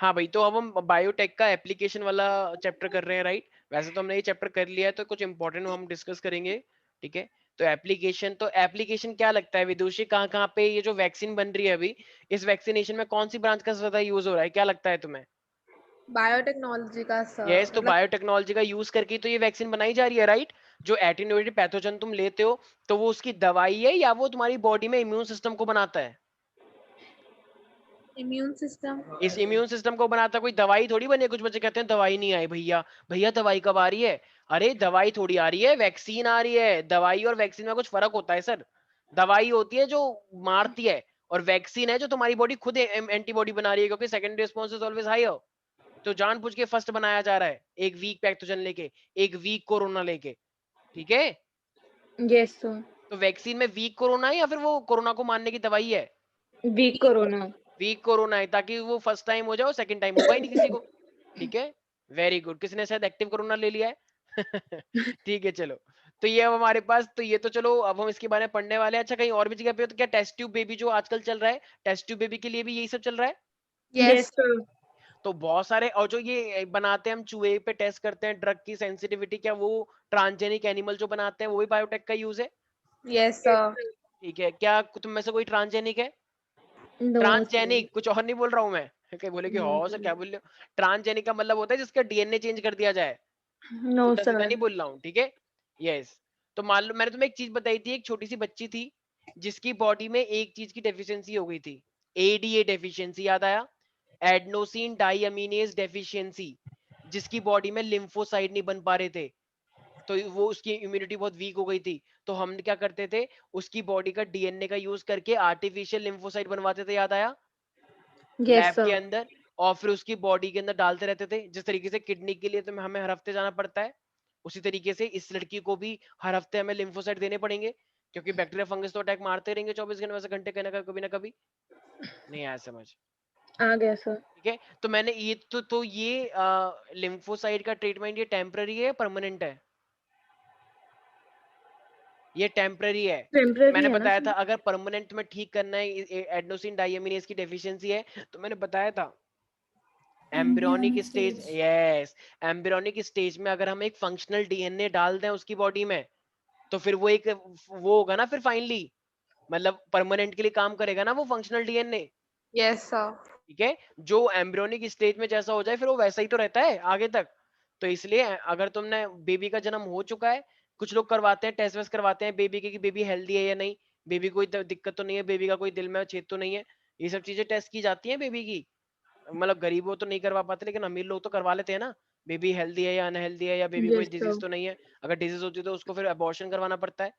हाँ भाई, तो अब हम बायोटेक का एप्लीकेशन वाला चैप्टर कर रहे हैं, राइट? वैसे तो हमने ये चैप्टर कर लिया है, तो कुछ इंपॉर्टेंट हम डिस्कस करेंगे, ठीक है? तो एप्लीकेशन क्या लगता है विदुषी, कहाँ कहाँ पे ये जो वैक्सीन बन रही है अभी, इस वैक्सीनेशन में कौन सी ब्रांच का ज्यादा यूज हो रहा है, क्या लगता है तुम्हें? बायोटेक्नोलॉजी का यस, तो मतलब बायोटेक्नोलॉजी का यूज करके तो ये वैक्सीन बनाई जा रही है, राइट? जो एटेन्यूएटेड पैथोजन तुम लेते हो, तो वो उसकी दवाई है या वो तुम्हारी बॉडी में इम्यून सिस्टम को बनाता है? Immune system. इस इम्यून सिस्टम को बनाता कोई दवाई थोड़ी बनी है। कुछ बच्चे कहते हैं दवाई नहीं आई भैया, भैया दवाई कब आ रही है? अरे दवाई थोड़ी आ रही है, वैक्सीन आ रही है। दवाई और वैक्सीन में कुछ फर्क होता है सर। दवाई होती है जो मारती है, और वैक्सीन है जो तुम्हारी बॉडी खुद एंटीबॉडी बना रही है, क्योंकि secondary response is always higher. तो जानबूझ के फर्स्ट बनाया जा रहा है, एक वीक पैथोजन लेके, एक वीक कोरोना लेके, ठीक है? Yes sir. तो वैक्सीन में वीक कोरोना है या फिर वो कोरोना को मारने की दवाई है? Week corona. वीक कोरोना है, ताकि वो फर्स्ट टाइम हो जाओ, सेकंड टाइम होगा ही नहीं किसी को। ठीक है, वेरी गुड। किसने शायद एक्टिव कोरोना ले लिया है? ठीक है, चलो। तो ये अब हमारे पास, तो ये तो चलो, अब हम इसके बारे में पढ़ने वाले हैं। अच्छा, कहीं और भी जगह पे हो तो क्या टेस्ट ट्यूब बेबी जो आजकल चल रहा है, टेस्ट ट्यूब बेबी के लिए भी यही सब चल रहा है? Yes sir. तो बहुत सारे, और जो ये बनाते हैं, हम चूहे पे टेस्ट करते हैं ड्रग की सेंसिटिविटी, क्या वो ट्रांसजेनिक एनिमल जो बनाते हैं वो भी बायोटेक का यूज है? Yes sir. ठीक है, क्या तुम में से कोई ट्रांसजेनिक है? No sir. ट्रांसजेनिक, कुछ और नहीं बोल रहा हूं मैं। कहीं बोले कि नो हो सर, सर। क्या बोल रहे हो? ट्रांसजेनिक का मतलब होता है जिसका डीएनए चेंज कर दिया जाए। नो उल्टा सीधा सर। नहीं बोल रहा हूँ, ठीक है? यस। तो मान लो, मैंने तुम्हें एक चीज बताई थी, एक छोटी सी बच्ची थी जिसकी बॉडी में एक चीज की डेफिशिएंसी हो गई थी। एडीए डेफिशिएंसी, याद आया? एडेनोसिन डाइअमीनेज डेफिशिएंसी, जिसकी बॉडी में लिम्फोसाइट नहीं बन पा रहे थे, तो वो उसकी इम्यूनिटी बहुत वीक हो गई थी। तो हम क्या करते थे, उसकी बॉडी का डीएनए का यूज करके आर्टिफिशियल लिम्फोसाइट बनवाते थे, याद आया? यस लैब के सर। अंदर, और फिर उसकी बॉडी के अंदर डालते रहते थे। जिस तरीके से किडनी के लिए तो हमें हर हफ्ते जाना पड़ता है, उसी तरीके से इस लड़की को भी हर हफ्ते हमें लिम्फोसाइट देने पड़ेंगे, क्योंकि बैक्टीरिया फंगस तो अटैक मारते रहेंगे 24 घंटे में से, घंटे कहीं ना कभी ना कभी। नहीं आया समझ? आ गया सर। ठीक है, तो मैंने ये तो ये लिम्फोसाइट का ट्रीटमेंट ये टेम्पररी है या परमानेंट है? ये टेम्पररी है। टेम्परेरी मैंने है ना बताया था, सर? अगर परमानेंट में ठीक करना है, एडेनोसिन डाइअमीनेज की डेफिशिएंसी है, तो मैंने बताया था embryonic embryonic stage, stage. Yes, embryonic stage में अगर हम एक फंक्शनल डीएनए डाल दें उसकी बॉडी में, तो फिर वो एक वो होगा ना फिर फाइनली, मतलब परमानेंट के लिए काम करेगा ना वो फंक्शनल डीएनए। Yes sir. ठीक है, जो एम्ब्रियोनिक स्टेज में जैसा हो जाए फिर वो वैसा ही तो रहता है आगे तक। तो इसलिए अगर तुमने बेबी का जन्म हो चुका है, कुछ लोग करवाते हैं, टेस्ट वेस्ट करवाते हैं बेबी के कि बेबी हेल्दी है या नहीं, बेबी कोई दिक्कत तो नहीं है, बेबी का कोई दिल में छेद तो नहीं है। ये सब चीजें टेस्ट की जाती हैं बेबी की। मतलब गरीब हो तो नहीं करवा पाते, लेकिन अमीर लोग तो करवा लेते हैं ना, बेबी हेल्दी है या अनहेल्दी है, या बेबी कोई यस सर। डिजीज तो नहीं है। अगर डिजीज होती है तो उसको फिर अबॉर्शन करवाना पड़ता है,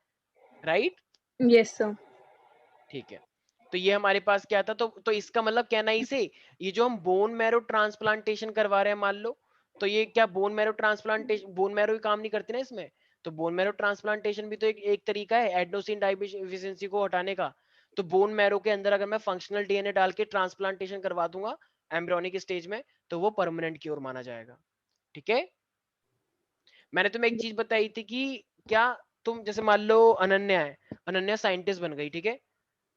राइट? Yes sir. ठीक है, तो ये हमारे पास क्या था, तो इसका मतलब कहना ही से, ये जो हम बोन मैरो ट्रांसप्लांटेशन करवा रहे हैं मान लो, तो ये क्या bone marrow transplantation, bone marrow ही काम नहीं करती ना इसमें? तो बोन मैरो ट्रांसप्लांटेशन भी तो एक तरीका है एडेनोसिन डाइफिशिएंसी को हटाने का। तो बोन मैरो के अंदर अगर मैं फंक्शनल डीएनए डाल के ट्रांसप्लांटेशन करवा दूंगा एम्ब्रियोनिक स्टेज में, तो वो परमानेंट क्योर माना जाएगा, ठीक है? मैंने तुम्हें एक चीज बताई थी कि क्या, तुम जैसे मान लो अनन्या है, अनन्या साइंटिस्ट बन गई, ठीक है?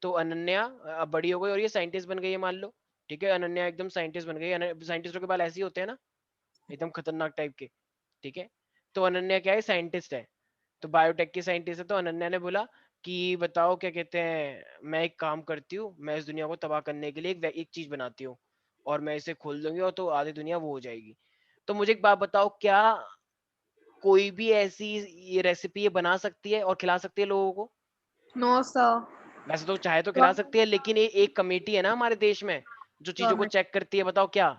तो अनन्या अब बड़ी हो गई और ये साइंटिस्ट बन गई है मान लो, ठीक है? अनन्या एकदम साइंटिस्ट बन गई, साइंटिस्टों के बाल ऐसे ही होते हैं ना, एकदम खतरनाक टाइप के, ठीक है? तो अनन्या क्या है, साइंटिस्ट है, तो बायोटेक की साइंटिस्ट है। तो अनन्या ने बोला कि बताओ क्या कहते हैं, मैं एक काम करती हूँ, मैं इस दुनिया को तबाह करने के लिए एक चीज बनाती हूँ, और मैं इसे खोल दूंगी और तो आधी दुनिया वो हो जाएगी। तो मुझे एक बात बताओ, क्या कोई भी ऐसी ये रेसिपी ये बना सकती है और खिला सकती है लोगों को? No sir. वैसे तो चाहे तो खिला सकती है, लेकिन ये एक कमेटी है ना हमारे देश में जो चीजों को गवर्नमेंट। चेक करती है, बताओ क्या?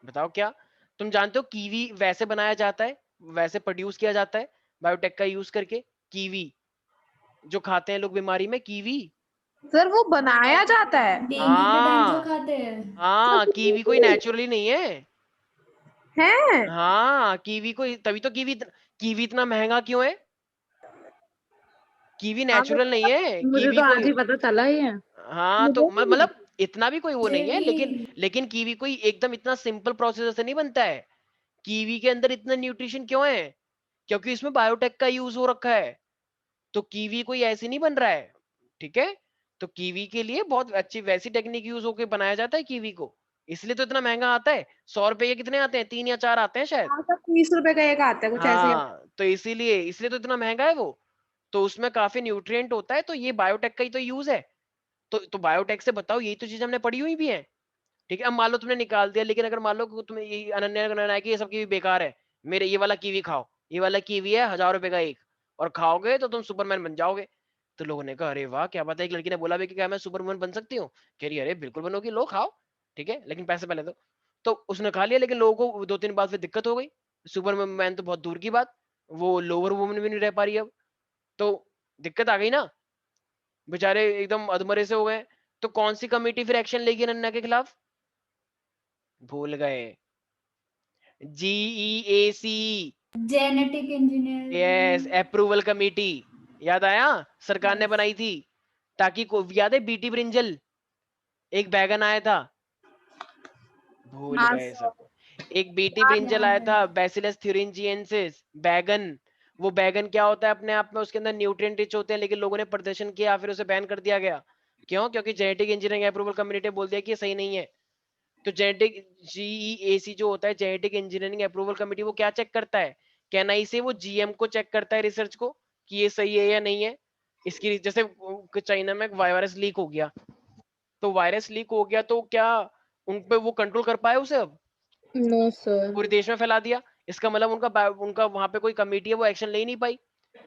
बताओ क्या? तुम जानते हो कीवी वैसे बनाया जाता है, वैसे प्रोड्यूस किया जाता है बायोटेक का यूज करके, कीवी जो खाते हैं लोग बीमारी में, कीवी। सर वो बनाया जाता है? डेंगू के टाइम जो हाँ, खाते हैं। हाँ, कीवी कोई नेचुरली नहीं है। है। हाँ, कीवी को तभी तो कीवी इतना महंगा क्यों है? कीवी हाँ नेचुरल नहीं है, मुझे कीवी तो आज कोई, ही पता चला ही है। हाँ तो मुझे भी। मतलब इतना भी कोई वो मुझे नहीं है, भी। लेकिन कीवी कोई एकदम इतना सिंपल प्रोसेस से नहीं बनता है। कीवी के अंदर इतना न्यूट्रिशन क्यों है? क्योंकि इसमें बायोटेक का यूज हो रखा है। तो कीवी कोई ऐसे नहीं बन रहा है, ठीक है? तो कीवी के लिए बहुत अच्छी वैसी टेक्निक यूज होके बनाया जाता है कीवी को, इसलिए तो इतना महंगा आता है। 100 रुपए के कितने आते हैं, 3 या 4 आते हैं शायद। हाँ, सब 30 रुपए का एक आता है, कुछ ऐसे ही आता हाँ, तो इसीलिए इसलिए तो इतना महंगा है वो। तो उसमें काफी न्यूट्रिएंट होता है, तो ये बायोटेक का ही तो यूज है। तो बायोटेक से बताओ, यही तो चीज हमने पढ़ी हुई भी है। ठीक है, अब मान लो तुमने निकाल दिया, लेकिन अगर मान लो कि तुम्हें ये अनन्या का है कि ये सब कीवी बेकार है, मेरे ये वाला कीवी खाओ, ये वाला कीवी है 1000 रुपए का एक, और खाओगे तो तुम सुपरमैन बन जाओगे। तो लोगों ने कहा अरे वाह क्या बात है, एक लड़की ने बोला भी कि क्या मैं सुपरमैन बन सकती हूँ, कह रही अरे बिल्कुल बनोगी, लो खाओ, ठीक है लेकिन पैसे पहले दो। तो उसने खा लिया, लेकिन लोगों को 2-3 बार फिर दिक्कत हो गई। सुपरमैन तो बहुत दूर की बात, वो लोअर वुमन भी नहीं रह पा रही अब। तो दिक्कत आ गई ना, बेचारे एकदम अधमरे से हो गए। तो कौन सी कमेटी फिर एक्शन लेगी अनन्या के खिलाफ, भूल गए, GEAC, genetic yes engineering. Approval committee, याद आया, सरकार ने यस। बनाई थी, ताकि को याद है बीटी ब्रिंजल, एक बैगन आया था, भूल हाँ गए सर। सब। एक बीटी याद ब्रिंजल याद आया है। था, बैसिलस थ्यूरिंजिएंसिस, बैगन। वो बैगन क्या होता है अपने आप में, उसके अंदर न्यूट्रिएंट रिच होते हैं, लेकिन लोगों ने प्रदर्शन किया, फिर उसे बैन कर दिया गया। क्यों? क्योंकि जेनेटिक इंजीनियरिंग अप्रूवल कम्युनिटी बोल दिया कि ये सही नहीं है। तो जेनेटिक GEAC जो होता है, जेनेटिक इंजीनियरिंग अप्रूवल कमेटी, वो क्या चेक करता है, कैनाई से वो GM को चेक करता है, रिसर्च को, कि ये सही है या नहीं है। इसकी जैसे चाइना में वायरस लीक हो गया, तो वायरस लीक हो गया तो क्या उन पे वो कंट्रोल कर पाए उसे, अब नो सर। पूरे देश में फैला दिया। इसका मतलब उनका वहां पे कोई कमेटी है वो एक्शन ले ही नहीं पाई।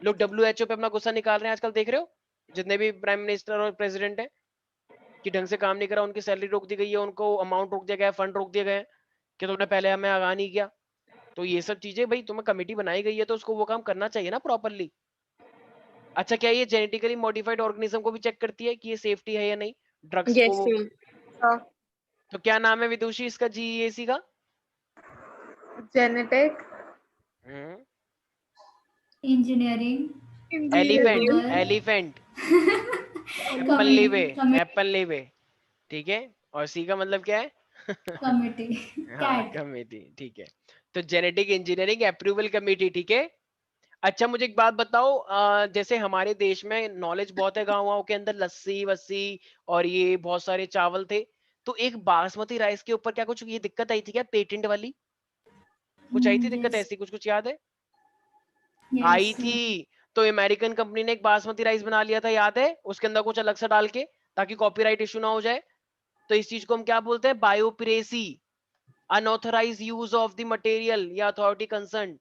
लोग WHO पे अपना गुस्सा निकाल रहे हैं आजकल, देख रहे हो, जितने भी प्राइम मिनिस्टर और प्रेसिडेंट है, कि ढंग से काम नहीं करा, उनकी सैलरी रोक दी गई है, उनको अमाउंट रोक दिया गया है, फंड रोक दिए गए हैं, कि तुमने पहले हमें आगाह नहीं किया। तो ये सब चीजें भाई, तुम्हें कमेटी बनाई गई है तो उसको वो काम करना चाहिए ना प्रॉपरली। अच्छा, क्या ये जेनेटिकली मॉडिफाइड ऑर्गेनिज्म को भी चेक करती है कि ये सेफ्टी है या नहीं, ड्रग्स को यस वो। सर। तो क्या नाम है विदुषी इसका, GEAC का? Genetic engineering elephant, approval elephant, Apple लेवे, कमिटी एप्पल लेवे, ठीक है। और सी का मतलब क्या है? कमिटी हाँ, कैट। कमेटी, ठीक है। तो जेनेटिक इंजीनियरिंग अप्रूवल कमेटी, ठीक है। अच्छा मुझे एक बात बताओ, जैसे हमारे देश में नॉलेज बहुत है, गाँव गाँव के अंदर लस्सी वस्सी और ये बहुत सारे चावल थे, तो एक बासमती राइस के ऊपर क्या कुछ ये दिक्कत आई थी क्या, पेटेंट वाली? कुछ आई थी दिक्कत यस ऐसी, कुछ कुछ याद है? यस। आई थी। तो अमेरिकन कंपनी ने एक बासमती राइस बना लिया था, याद है, उसके अंदर कुछ अलग सा डाल के, ताकि कॉपीराइट इशू ना हो जाए। तो इस चीज को हम क्या बोलते हैं, biopiracy, unauthorised use of the material या अथॉरिटी कंसर्न।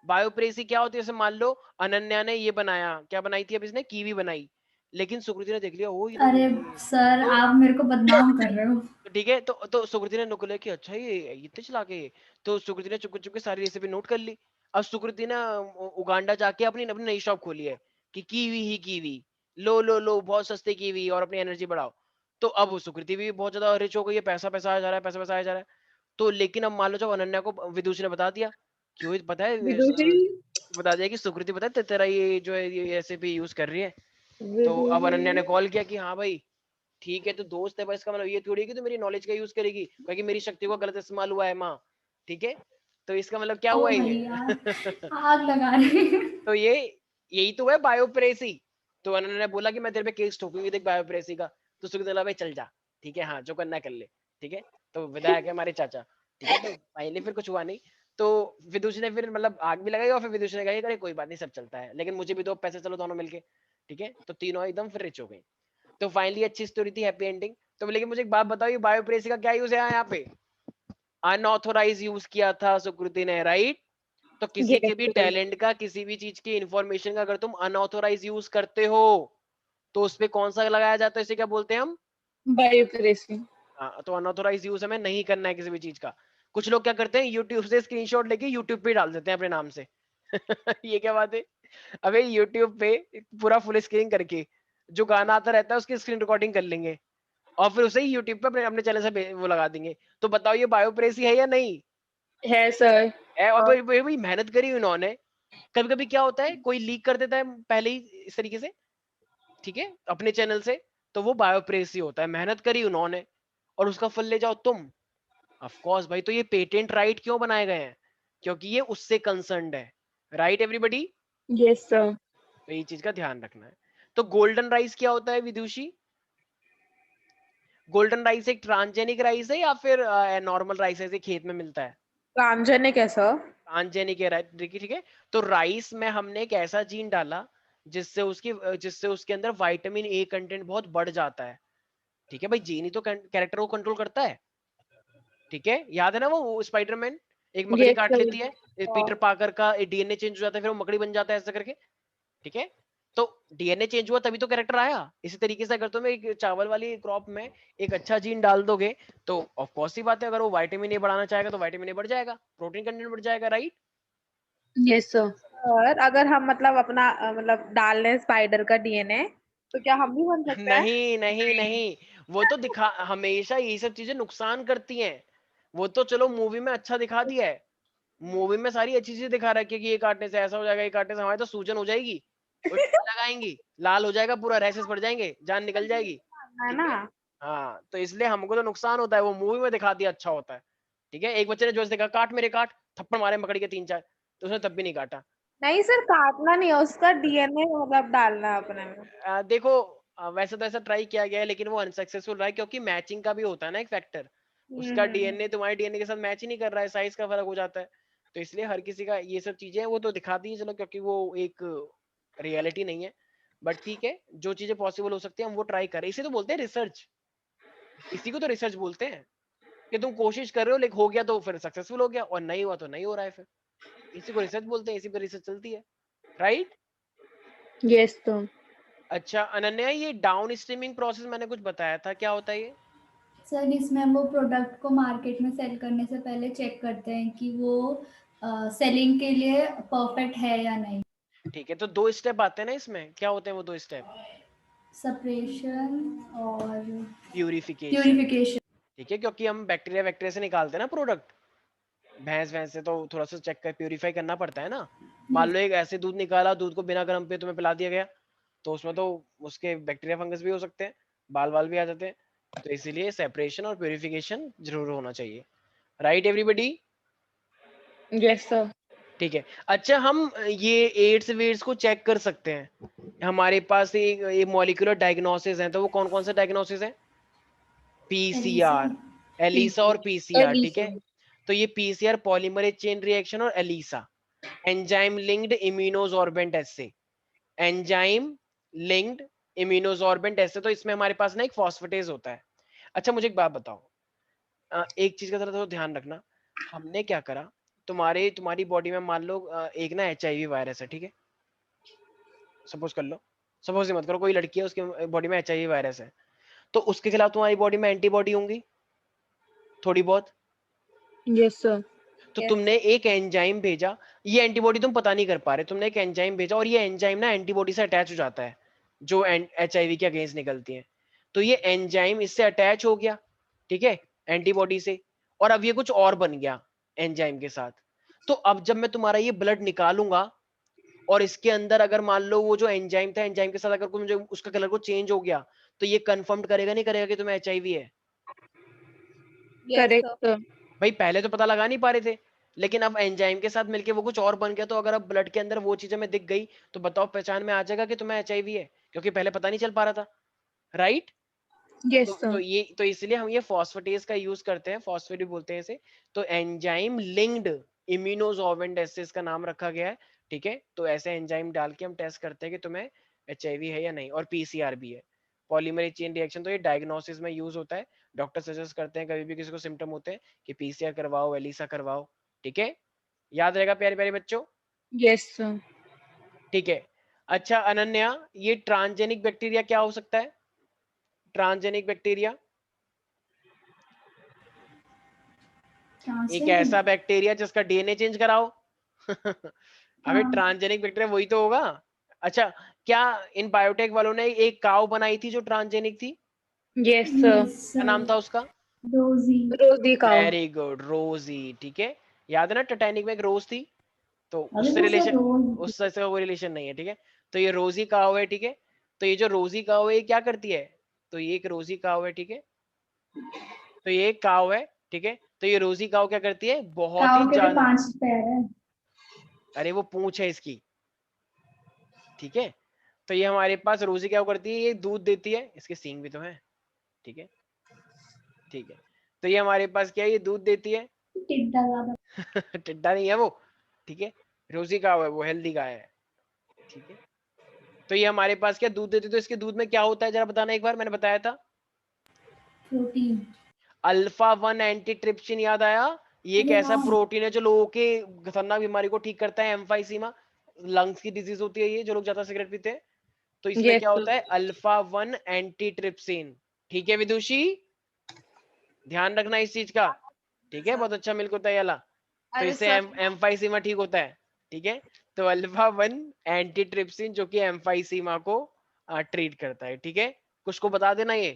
बायोप्रेसी क्या होती है, जैसे मान लो अनन्या ने ये बनाया, क्या बनाई थी, अब इसने कीवी बनाई, लेकिन सुकृति ने देख लिया, ओ ये तो अरे सर तो आप मेरे को बदनाम कर रहे हो। तो ठीक है, तो सुकृति ने नुकुल कि अच्छा ये इतने चला के, तो सुकृति ने चुपके चुपके सारी रेसिपी नोट कर ली। अब सुकृति ने उगांडा जाके अपनी अपनी नई शॉप खोली है, कि कीवी ही कीवी, लो लो लो बहुत सस्ते कीवी, और अपनी एनर्जी बढ़ाओ। तो अब वो सुकृति भी बहुत ज्यादा रिच हो गई है, पैसा पैसा आया जा रहा है, पैसा पैसा आया जा रहा है। तो लेकिन अब मान लो जब अनन्या को विदुषी ने बता दिया कि वो पता है विदुषी। बता दिया कि सुकृति पता है तेरा ये जो है ये रेसिपी यूज कर रही है। तो अब विदुषी। अनन्या ने कॉल किया कि हाँ भाई ठीक है, तो दोस्त है, पर इसका मतलब ये थोड़ी है कि तो मेरी नॉलेज का यूज करेगी, क्योंकि मेरी शक्ति को गलत इस्तेमाल हुआ है माँ, ठीक है। तो इसका मतलब क्या ओ हुआ भाई ये? यार आग लगा रहे हैं। तो ये यही तो है बायोप्रेसी। तो उन्होंने बोला कि मैं तेरे पे केस ठोकूंगी देख बायोप्रेसी का। तो सुखदेव भाई चल जा, ठीक है, हाँ जो करना है कर ले, ठीक है। तो विधायक है हमारे चाचा, ठीक है। तो फाइनली फिर कुछ हुआ नहीं। तो विदुषी ने फिर मतलब आग भी लगाई, और फिर विदुषी ने कहा अरे कोई बात नहीं, सब चलता है, लेकिन मुझे भी दो पैसे, चलो दोनों मिलके, ठीक है। तो तीनों एकदम फिर रिच हो गई। तो फाइनली अच्छी स्टोरी थी, हैप्पी एंडिंग। तो लेकिन मुझे एक बात बताओ, ये बायोप्रेसी का क्या यूज है यहाँ पे? अनऑथोराइज यूज किया था सुकृति ने, राइट। तो किसी यस के भी सर। टैलेंट का, किसी भी चीज की इंफॉर्मेशन का अगर तुम अनऑथोराइज यूज करते हो, तो उसपे कौन सा लगाया जाता है, इसे क्या बोलते हैं हम? बायोप्रेसी। हाँ, तो अनऑथोराइज यूज हमें नहीं करना है किसी भी चीज का। कुछ लोग क्या करते हैं, यूट्यूब से स्क्रीनशॉट लेके यूट्यूब पे डाल देते हैं अपने नाम से। ये क्या बात है? अबे यूट्यूब पे पूरा फुल स्क्रीन करके जो गाना आता रहता है उसकी स्क्रीन रिकॉर्डिंग कर लेंगे, और फिर उसे ही यूट्यूब पे अपने अपने चैनल से वो लगा देंगे। तो बताओ ये बायोप्रेसी है या नहीं? है सर। है। और भाई मेहनत करी उन्होंने। कभी कभी क्या होता है, कोई लीक कर देता है पहले ही इस तरीके से, ठीक है, अपने चैनल से, तो वो बायोप्रेसी होता है, मेहनत करी उन्होंने, और उसका फल ले जाओ तुम। ऑफ कोर्स भाई, तो ये पेटेंट राइट क्यों बनाए गए हैं? क्योंकि ये उससे कंसर्न्ड है, राइट एवरीबडी। Yes sir. तो ये चीज का ध्यान रखना है। तो गोल्डन राइस क्या होता है विदुषी? गोल्डन राइस एक ट्रांसजेनिक राइस है या फिर नॉर्मल राइस है, जैसे खेत में मिलता है? ट्रांसजेनिक है सर। ट्रांसजेनिक है, राइट, ठीक है। तो राइस में हमने एक ऐसा जीन डाला जिससे उसके अंदर विटामिन ए कंटेंट बहुत बढ़ जाता है, ठीक है भाई। जीन ही तो कैरेक्टर को कंट्रोल करता है, ठीक है। याद है ना वो स्पाइडरमैन एक मकड़ी यस काट सर। लेती है, पीटर पाकर का डीएनए चेंज हो जाता है, फिर वो मकड़ी बन जाता है ऐसा करके, ठीक है। तो डीएनए चेंज हुआ तभी तो कैरेक्टर आया। इसी तरीके से अगर तुम एक चावल वाली क्रॉप में एक अच्छा जीन डाल दोगे तो ऑफ कोर्स ही बात है, अगर वो विटामिन ए बढ़ाना चाहेगा तो विटामिन ए बढ़ जाएगा, प्रोटीन कंटेंट बढ़ जाएगा, राइट। Yes sir. और अगर हम मतलब अपना मतलब डाल लें स्पाइडर का डीएनए तो क्या हम भी बन सकते हैं? नहीं नहीं नहीं, वो तो दिखा, हमेशा ये सब चीजें नुकसान करती हैं। वो तो चलो मूवी में अच्छा दिखा दिया है, मूवी में सारी अच्छी चीजें दिखा रखी है कि ये काटने से ऐसा हो जाएगा, ये काटने से हमारे तो सूजन हो जाएगी, लगाएंगी, लाल हो जाएगा पूरा, रैशेस पड़ जाएंगे, जान निकल जाएगी, है ठीक ना? है। हाँ, तो इसलिए हमको तो नुकसान होता है, वो मूवी में दिखा दिया अच्छा होता है, ठीक है। एक बच्चे ने जोश देखा, काट मेरे काट, थप्पड़ मारे मकड़ी के 3-4, तो उसने तब भी नहीं काटा। नहीं सर, काटना नहीं है, उसका डीएनए मतलब डालना है अपने में। देखो, वैसे तो ऐसा ट्राई किया गया है लेकिन वो अनसक्सेसफुल रहा है, क्योंकि मैचिंग का भी होता है ना एक फैक्टर। उसका हम्म। डीएनए तुम्हारे डीएनए के साथ मैच ही नहीं कर रहा है, साइज का फर्क हो जाता है। तो इसलिए हर किसी का ये सब चीजें वो तो दिखा दी चलो, क्योंकि वो एक रियलिटी नहीं है। बट ठीक है, जो चीजें पॉसिबल हो सकती है हम वो ट्राई करें, इसे तो बोलते हैं रिसर्च। इसी को तो रिसर्च बोलते हैं कि तुम कोशिश कर रहे हो, लेकिन हो गया तो फिर सक्सेसफुल हो गया, और नहीं हुआ तो नहीं हो रहा है फिर। इसी को रिसर्च बोलते हैं, इसी पर रिसर्च चलती है, राइट। Yes sir. अच्छा अनन्या, ये डाउन स्ट्रीमिंग प्रोसेस मैंने कुछ बताया था, क्या होता है ये? सर इसमें हम वो प्रोडक्ट को मार्केट में सेल करने से पहले चेक करते हैं कि वो सेलिंग के लिए परफेक्ट है या नहीं। ठीक है, तो 2 स्टेप आते हैं ना इसमें, क्या होते हैं वो 2 स्टेप? सेपरेशन और प्यूरिफिकेशन, प्यूरिफिकेशन। ठीक है, क्योंकि हम बैक्टीरिया वैक्टीरिया से निकालते हैं ना प्रोडक्ट, भैंस भैंस से, तो थोड़ा सा चेक कर प्यूरिफाई करना पड़ता है ना। मान लो एक ऐसे दूध निकाला, दूध को बिना गर्म पे तुम्हें पिला दिया गया, तो उसमें तो उसके बैक्टीरिया फंगस भी हो सकते हैं, बाल बाल भी आ जाते हैं। तो इसीलिए सेपरेशन और प्यूरिफिकेशन जरूर होना चाहिए, राइट एवरीबॉडी। Yes sir. ठीक है। अच्छा, हम ये एड्स वेड्स को चेक कर सकते हैं, हमारे पास ये मॉलिक्यूलर डायग्नोसिस है, तो वो कौन कौन से डायग्नोसिस है? एलिसा। पीसीआर, एलिसा और पीसीआर, ठीक एलिसा। है। तो ये पीसीआर पॉलीमरेज चेन रिएक्शन, और एलिसा एंजाइम लिंक्ड इम्यूनोसॉर्बेंट एसे, एंजाइम लिंक्ड इम्यूनोसॉर्बेंट एसे। तो इसमें हमारे पास ना एक फॉस्फेटेज होता है। अच्छा मुझे एक बात बताओ, एक चीज का जरा थोड़ा ध्यान रखना। हमने क्या करा, तुम्हारी बॉडी में मान लो एक ना एचआईवी वायरस है, ठीक है, सपोज कर लो, सपोज ही मत करो, कोई लड़की है उसके बॉडी में एचआईवी वायरस है, तो उसके खिलाफ तुम्हारी बॉडी में एंटीबॉडी होंगी थोड़ी बहुत। Yes sir. तो यस। तुमने एक एंजाइम भेजा, ये एंटीबॉडी तुम पता नहीं कर पा रहे, तुमने एक एंजाइम भेजा और ये एंजाइम ना एंटीबॉडी से अटैच हो जाता है, जो एचआईवी के अगेंस्ट निकलती है। तो ये एंजाइम इससे अटैच हो गया, ठीक है, एंटीबॉडी से, और अब ये कुछ और बन गया एंजाइम के साथ। तो अब जब मैं तुम्हारा ये ब्लड निकालूंगा और इसके अंदर अगर मान लो वो जो एंजाइम था, एंजाइम के साथ अगर मुझे उसका कलर को चेंज हो गया, तो ये कंफर्म करेगा नहीं करेगा कि तुम्हें एचआईवी है? Correct sir. भाई पहले तो पता लगा नहीं पा रहे थे, लेकिन अब एंजाइम के साथ मिलके वो कुछ और बन गया, तो अगर अब ब्लड के अंदर वो चीजें में दिख गई तो बताओ पहचान में आ जाएगा कि तुम्हें एचआईवी है, क्योंकि पहले पता नहीं चल पा रहा था, राइट। यस तो सर। ये तो इसलिए हम ये फॉस्फेटेज का यूज करते हैं, फॉस्फेट भी बोलते हैं इसे। तो एंजाइम लिंक्ड इम्यूनोसॉर्बेंट एसिस का नाम रखा गया है, ठीक है। तो ऐसे एंजाइम डाल के हम टेस्ट करते हैं कि तुम्हें एचआईवी है या नहीं, और पीसीआर भी है, पॉलीमरेज चेन रिएक्शन। तो ये डायग्नोसिस में यूज होता है, डॉक्टर सजेस्ट करते हैं कभी भी किसी को सिम्टम होते हैं कि पीसीआर करवाओ, एलिसा करवाओ, ठीक है। याद रहेगा प्यारे प्यारे बच्चों, यस सर। ठीक है। अच्छा अनन्या, ये ट्रांसजेनिक बैक्टीरिया क्या हो सकता है? ट्रांसजेनिक बैक्टीरिया एक ट्रांसजेनिक। ऐसा बैक्टीरिया जिसका डीएनए चेंज कराओ। अबे हाँ। ट्रांसजेनिक बैक्टीरिया वही तो होगा। अच्छा, क्या इन बायोटेक वालों ने एक काव बनाई थी जो ट्रांसजेनिक थी? Yes sir. यस क्या सर। नाम था उसका? रोजी। रोजी काओ। वेरी गुड, रोजी, ठीक है। याद है ना टाइटैनिक में एक रोज थी, तो अभी उससे तो सर रिलेशन, रोज। उससे ऐसा कोई रिलेशन नहीं है, ठीक है। तो ये रोजी काव है, ठीक है। तो ये जो रोजी काव है ये क्या करती है? तो ये एक रोजी काव है, ठीक है। तो ये एक काव है, ठीक है। तो ये रोजी काव क्या करती है? बहुत ही काऊ के भी जान, 5 पैर है। अरे वो पूंछ है इसकी, ठीक है। तो ये हमारे पास रोजी क्या करती है, ये दूध देती है, इसके सींग भी तो है, ठीक है। ठीक है, तो ये हमारे पास क्या है, ये दूध देती है। टिड्डा ज्यादा। टिड्डा नहीं है वो, ठीक है, रोजी गाय है वो, हेल्दी गाय है, ठीक है। तो ये हमारे पास क्या दूध देती है, तो इसके दूध में क्या होता है जरा बताना एक बार, मैंने बताया था प्रोटीन। अल्फा 1 एंटीट्रिप्सिन, याद आया? ये एक अरे ऐसा हाँ। प्रोटीन है जो लोगों के खतरनाक बीमारी को ठीक करता है, एम्फाइसीमा, लंग्स की डिजीज होती है ये, जो लोग ज्यादा सिगरेट पीते हैं। तो इसमें Yes, क्या sir. होता है, अल्फा 1 एंटीट्रिप्सिन, ठीक है विदुषी, ध्यान रखना इस चीज का, ठीक है, बहुत अच्छा मिल्क होता है ये वाला, तो अरे इससे सर, एम्फाइसीमा ठीक होता है, ठीक है। तो अल्फा 1 एंटीट्रिप्सिन जो कि एम्फाइसीमा को ट्रीट करता है, ठीक है, कुछ को बता देना ये,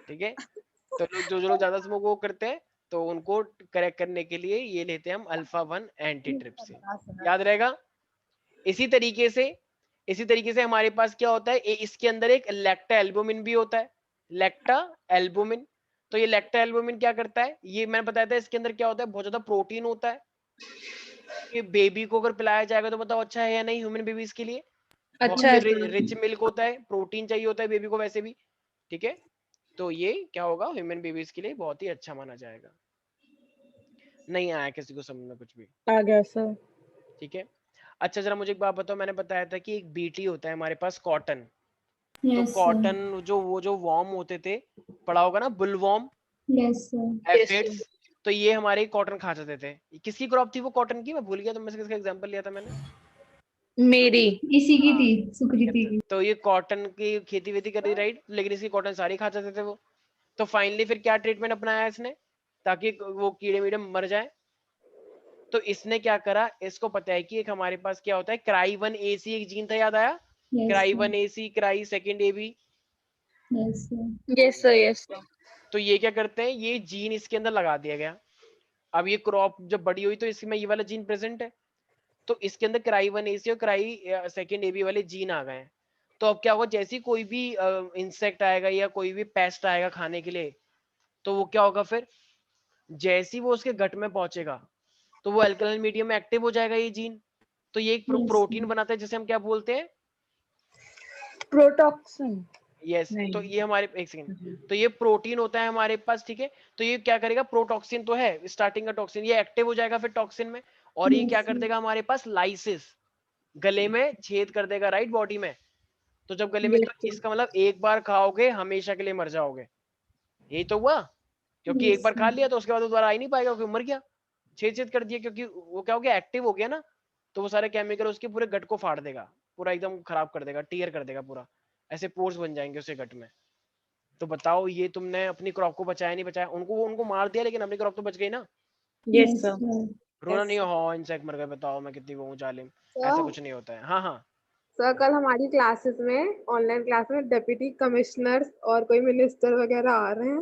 ठीक है। तो लोग जो लोग ज्यादा स्मोक वो करते हैं, तो उनको करेक्ट करने के लिए ये लेते हैं हम अल्फा 1 एंटीट्रिप्सिन, याद रहेगा। इसी तरीके से हमारे पास क्या होता है, इसके अंदर एक लैक्टा एल्बुमिन भी होता है, लैक्टा एल्बुमिन। तो ये लैक्टा एल्बुमिन क्या करता है, ये मैंने बताया था, इसके अंदर क्या होता है, बहुत ज्यादा प्रोटीन होता है, कि बेबी को अगर पिलाया जाएगा तो बताओ अच्छा है या नहीं, ह्यूमन बेबीज के लिए बहुत अच्छा है से सर। रिच मिल्क होता है, प्रोटीन चाहिए होता है बेबी को वैसे भी, ठीक है। तो ये क्या होगा, ह्यूमन बेबीज के लिए बहुत ही अच्छा माना जाएगा। नहीं आया किसी को समझ में कुछ भी, आ गया सर। ठीक है। अच्छा जरा मुझे एक बात बताओ, मैंने बताया था कि एक बीटी होता है हमारे पास कॉटन, तो यस सर। कॉटन जो वॉर्म होते थे, पढ़ा होगा ना, बुलवॉर्म, yes sir. Yes, sir. Aphids, तो ये हमारे कॉटन खा जाते थे। किसकी क्रॉप थी वो कॉटन की, मैं भूल गया, तो मैं किसका एग्जांपल लिया था मैंने, मेरी। इसी की हाँ, थी, सुकृति की। तो ये कॉटन की खेती वेती कर रही, राइट, लेकिन इसकी कॉटन सारी खा जाते थे वो। तो फाइनली फिर क्या ट्रीटमेंट अपनाया इसने, ताकि वो कीड़े वीड़े मर जाए। तो इसने क्या करा, इसको पता है कि एक हमारे पास क्या होता है, क्राई 1 AC एक जीन था, याद आया, yes cry sir. 1 AC, cry 2 AB। Yes sir. Yes, sir. Yes, sir. तो ये क्या करते हैं, ये जीन इसके अंदर लगा दिया गया। अब ये क्रॉप जब बड़ी हुई तो इसमें ये वाला जीन प्रेजेंट है, तो इसके अंदर क्राई 1 AC और क्राई 2 AB वाले जीन आ गए हैं। तो अब क्या होगा, जैसे ही कोई भी इंसेक्ट आएगा या कोई भी पेस्ट आएगा खाने के लिए, तो वो क्या होगा फिर, जैसे ही वो उसके गट में पहुंचेगा, तो वो अल्कलाइन मीडियम में एक्टिव हो जाएगा ये जीन। तो ये एक यस प्रोटीन सर। बनाता है जिसे हम क्या बोलते हैं, Protoxin. यस। तो नहीं। ये हमारे, एक सेकंड, तो ये प्रोटीन होता है हमारे पास, ठीक है। तो ये क्या करेगा, प्रोटॉक्सिन तो है स्टार्टिंग का टॉक्सिन, ये एक्टिव हो जाएगा फिर टॉक्सिन में, और ये यस क्या कर सर। देगा हमारे पास, लाइसिस, गले में छेद कर देगा, राइट, बॉडी में। तो जब गले में, Yes, तो sir. इसका मतलब एक बार खाओगे हमेशा के लिए मर जाओगे, यही तो हुआ, क्योंकि एक यस बार खा सर। लिया तो उसके बाद वो दोबारा आ ही नहीं पाएगा, क्योंकि मर गया, छेद छेद कर दिया, क्योंकि वो क्या हो गया, एक्टिव हो गया ना। तो वो सारे केमिकल उसके पूरे गट को फाड़ देगा, पूरा एकदम खराब कर देगा, टीयर कर देगा पूरा, ऐसे पोर्स बन जाएंगे उसके गट में। तो बताओ ये तुमने अपनी क्रॉप को बचाया नहीं बचाया, उनको मार दिया, लेकिन अपनी क्रॉप तो बच गई ना। Yes, yes sir. सर। रोना Yes, नहीं, sir. हो इंसेक्ट मर गए, बताओ मैं कितनी वो हूँ जालिम, ऐसा सर, कुछ नहीं होता है। हाँ हाँ, सर कल हमारी क्लासेस में, ऑनलाइन क्लास में डिप्टी कमिश्नर्स और कोई मिनिस्टर वगैरह आ रहे हैं।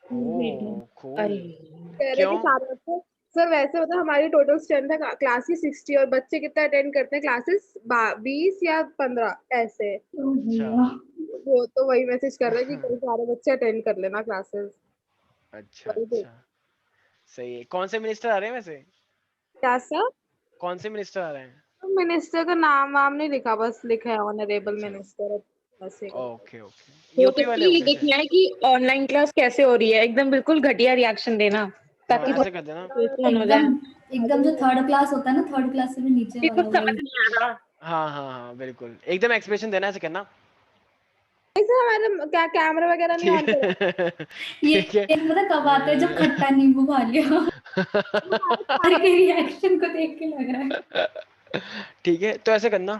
ओ अरे, कूल, कह रहे क्यों? कि सारे बच्चे, सर वैसे मतलब हमारी टोटल स्ट्रेंथ है क्लास की 60, और बच्चे कितना अटेंड करते हैं क्लासेस, 20 या 15 ऐसे। ओ अच्छा भैया। वो तो वही मैसेज कर रहे हैं कि कल सारे बच्चे अटेंड कर लेना क्लासेस। अच्छा वही देख। अच्छा, सही है। कौन से मिनिस्टर आ रहे हैं वैसे, क्या सर? कौन से मिनिस्टर आ रहे हैं? मिनिस्टर का नाम वाम नहीं लिखा, बस लिखा है ऑनरेबल अच्छा, मिनिस्टर, बस ये करके। ओके ओके, वो तो यूपी वाले ये होंगे देखना शायद। है कि ऑनलाइन क्लास कैसे हो रही है, एकदम बिल्कुल घटिया रिएक्शन देना, हाँ ताकि ऐसे कर देना, थोड़ा हो एकदम जाए। एकदम जो थर्ड क्लास होता है ना, थर्ड क्लास से भी नीचे ये वाला, कुछ समझ वही। नहीं आ रहा। हाँ हाँ हाँ बिल्कुल, एकदम एक्सप्रेशन देना, ऐसे करना, ऐसे हमारे क्या कैमरा वगैरह नहीं ऑन ठीक करा? है ये ठीक है। ये पता कब आता है, जब खट्टा नींबू खा लिया। सर के रिएक्शन को देख के लग रहा है। ठीक है, तो ऐसे करना,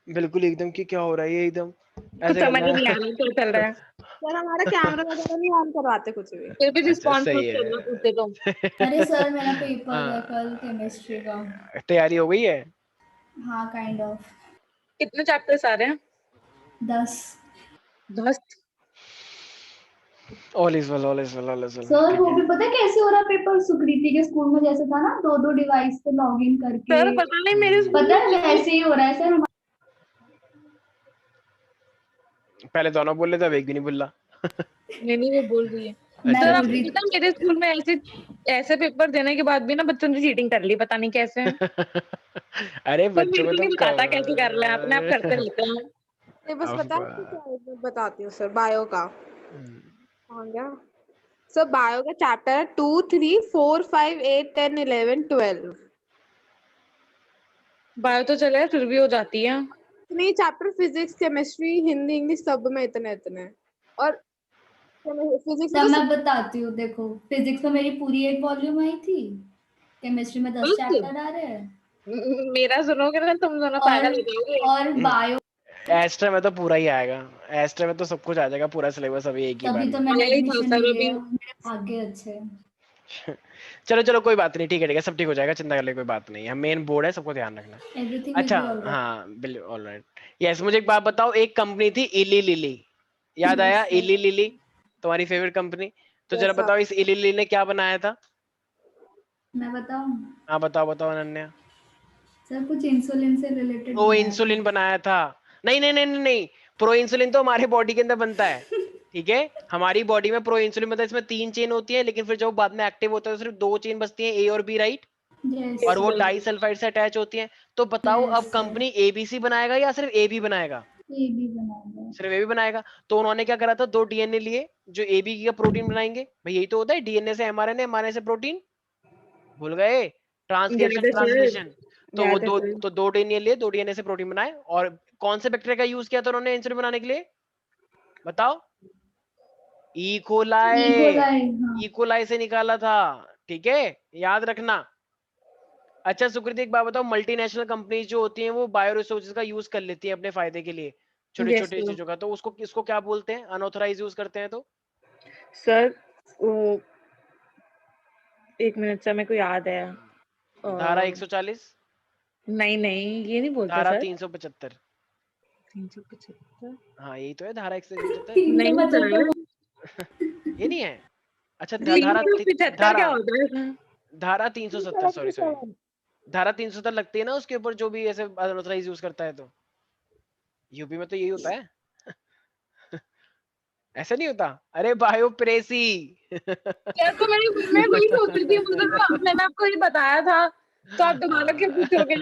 बिल्कुल एकदम कि क्या हो रहा है ये, एकदम कुछ ऐसे समझ करना ही नहीं आ रहा क्या चल रहा है। सर हमारा कैमरा वगैरह नहीं ऑन करवाते कुछ भी। फिर भी अच्छा रिस्पॉन्स सही मत करना है। पूछते तो। अरे सर, मेरा पेपर है हाँ, कल केमिस्ट्री का। तैयारी हो गई है? हाँ, काइंड ऑफ। कितने चैप्टर्स आ रहे हैं? 10। 10? All is well, all is well, all is well, sir ठीक वो है। भी पता है कैसे हो रहा है पेपर, सुकृति के स्कूल में जैसे था ना, 2 डिवाइस पे लॉगिन करके। सर पता नहीं मेरे स्कूल पता में है वैसे ही हो रहा है सर। पहले दोनों बोल रहे थे, अब एक भी नहीं बोल रहा। नहीं वो बोल रही है। मैं सर अच्छा बोल आपको रही ठीक पता है मेरे स्कूल में ऐसे पेपर देने के बाद भी ना बच्चों ने चीटिंग कर ली, पता नहीं कैसे। है। अरे पर बच्चों मेरे को को तो नहीं बताता कैसे कर रहे हैं, अपने आप करते रहते हैं। ये बस ऑफ पता है कि क्या है, मैं बताती हूँ सर, बायो का। हाँ क्या सो बायो का चैप्टर है 2, 3, 4, 5, 8, 10, 11, 12। बायो तो चले फिर भी हो जाती है। नहीं, chapter physics, chemistry, Hindi, English सब में इतने इतने। और फिजिक्स में तब तो मैं बताती हूँ, देखो फिजिक्स में मेरी पूरी एक वॉल्यूम आई थी, केमिस्ट्री में 10 चैप्टर आ रहे हैं, मेरा सुनोगे ना तुम दोनों पागल हो जाओगे। और बायो एस्ट्रा में तो पूरा ही आएगा, एस्ट्रा में तो सब कुछ आ जाएगा, पूरा सिलेबस अभी एक ही बार तभी तो में। मैंने पहले ही था एडमिशन सर लिया, अभी। मेरे भाग्य अच्छे हैं। चलो चलो कोई बात नहीं, ठीक है सब ठीक हो जाएगा, चिंता करने की कोई बात नहीं है, मेन बोर्ड है, सबको ध्यान रखना। एवरीथिंग विल अच्छा बी ऑलराइट। हाँ बिल्कुल ऑलराइट। यस, मुझे एक बात बताओ, एक कंपनी थी इली लिली, याद आया? Yes, sir. इली लिली तुम्हारी फेवरेट कंपनी, तो Yes, जरा sir. बताओ इस इली लिली ने क्या बनाया था? मैं बताऊं? हाँ बताओ बताओ अनन्या। सर कुछ इंसुलिन से रिलेटेड प्रो बनाया इंसुलिन था। बनाया था। नहीं नहीं नहीं नहीं नहीं, प्रो इंसुलिन तो हमारे बॉडी के अंदर बनता है, ठीक है, हमारी बॉडी में प्रो इंसुलिन बनता है, इसमें 3 चेन होती है, लेकिन फिर जब बाद में एक्टिव होता है तो सिर्फ 2 चेन बचती है, ए और बी, राइट? Yes, और वो sir. डाई सल्फाइड से अटैच होती है। तो बताओ Yes, अब sir. कंपनी एबीसी बनाएगा या सिर्फ एबी बनाएगा? ये भी बनाया। सिर्फ एबी बनाएगा। तो उन्होंने क्या करा था, 2 डीएनए लिए जो एबी का प्रोटीन बनाएंगे, भाई यही तो होता है, डीएनए से एमआरएनए, एमआरएनए से प्रोटीन, भूल गए? ट्रांसक्रिप्शन याद है सर, ट्रांसलेशन। तो वो याद है सर। दो डीएनए लिए, 2 डीएनए से प्रोटीन बनाए। और कौन से बैक्टीरिया का यूज किया था उन्होंने इंसुलिन बनाने के लिए, बताओ? इकोलाई। इकोलाई, हाँ। इकोलाई से निकाला था, ठीक है, याद रखना। अच्छा सुकृति एक बात बताओ, मल्टीनेशनल कंपनीज जो होती हैं वो बायो रिसोर्सेज का यूज कर लेती हैं अपने फायदे के लिए, छोटी Yes, छोटी sir. चीजों का, तो उसको किसको क्या बोलते हैं, अनऑथराइज यूज करते हैं तो? सर वो एक मिनट सर, मेरे को याद है। धारा अ, 140, नहीं नहीं, ये नहीं बोलते धारा सर। 375। 375 हाँ यही तो है धारा 175। 375 नहीं ये नहीं है? अच्छा सर, धारा 375 धारा क्या होता है सर? धारा 370, सॉरी सॉरी, धारा 370 लगती है ना उसके ऊपर, जो भी ऐसे अनऑथराइज यूज करता है तो। यूपी में तो यही होता है। ऐसा नहीं होता? अरे बायोप्रेसी। यार तो मैं वही सोच रही थी, मतलब मैंने आपको ये बताया था, तो आप दोबारा क्यों पूछोगे?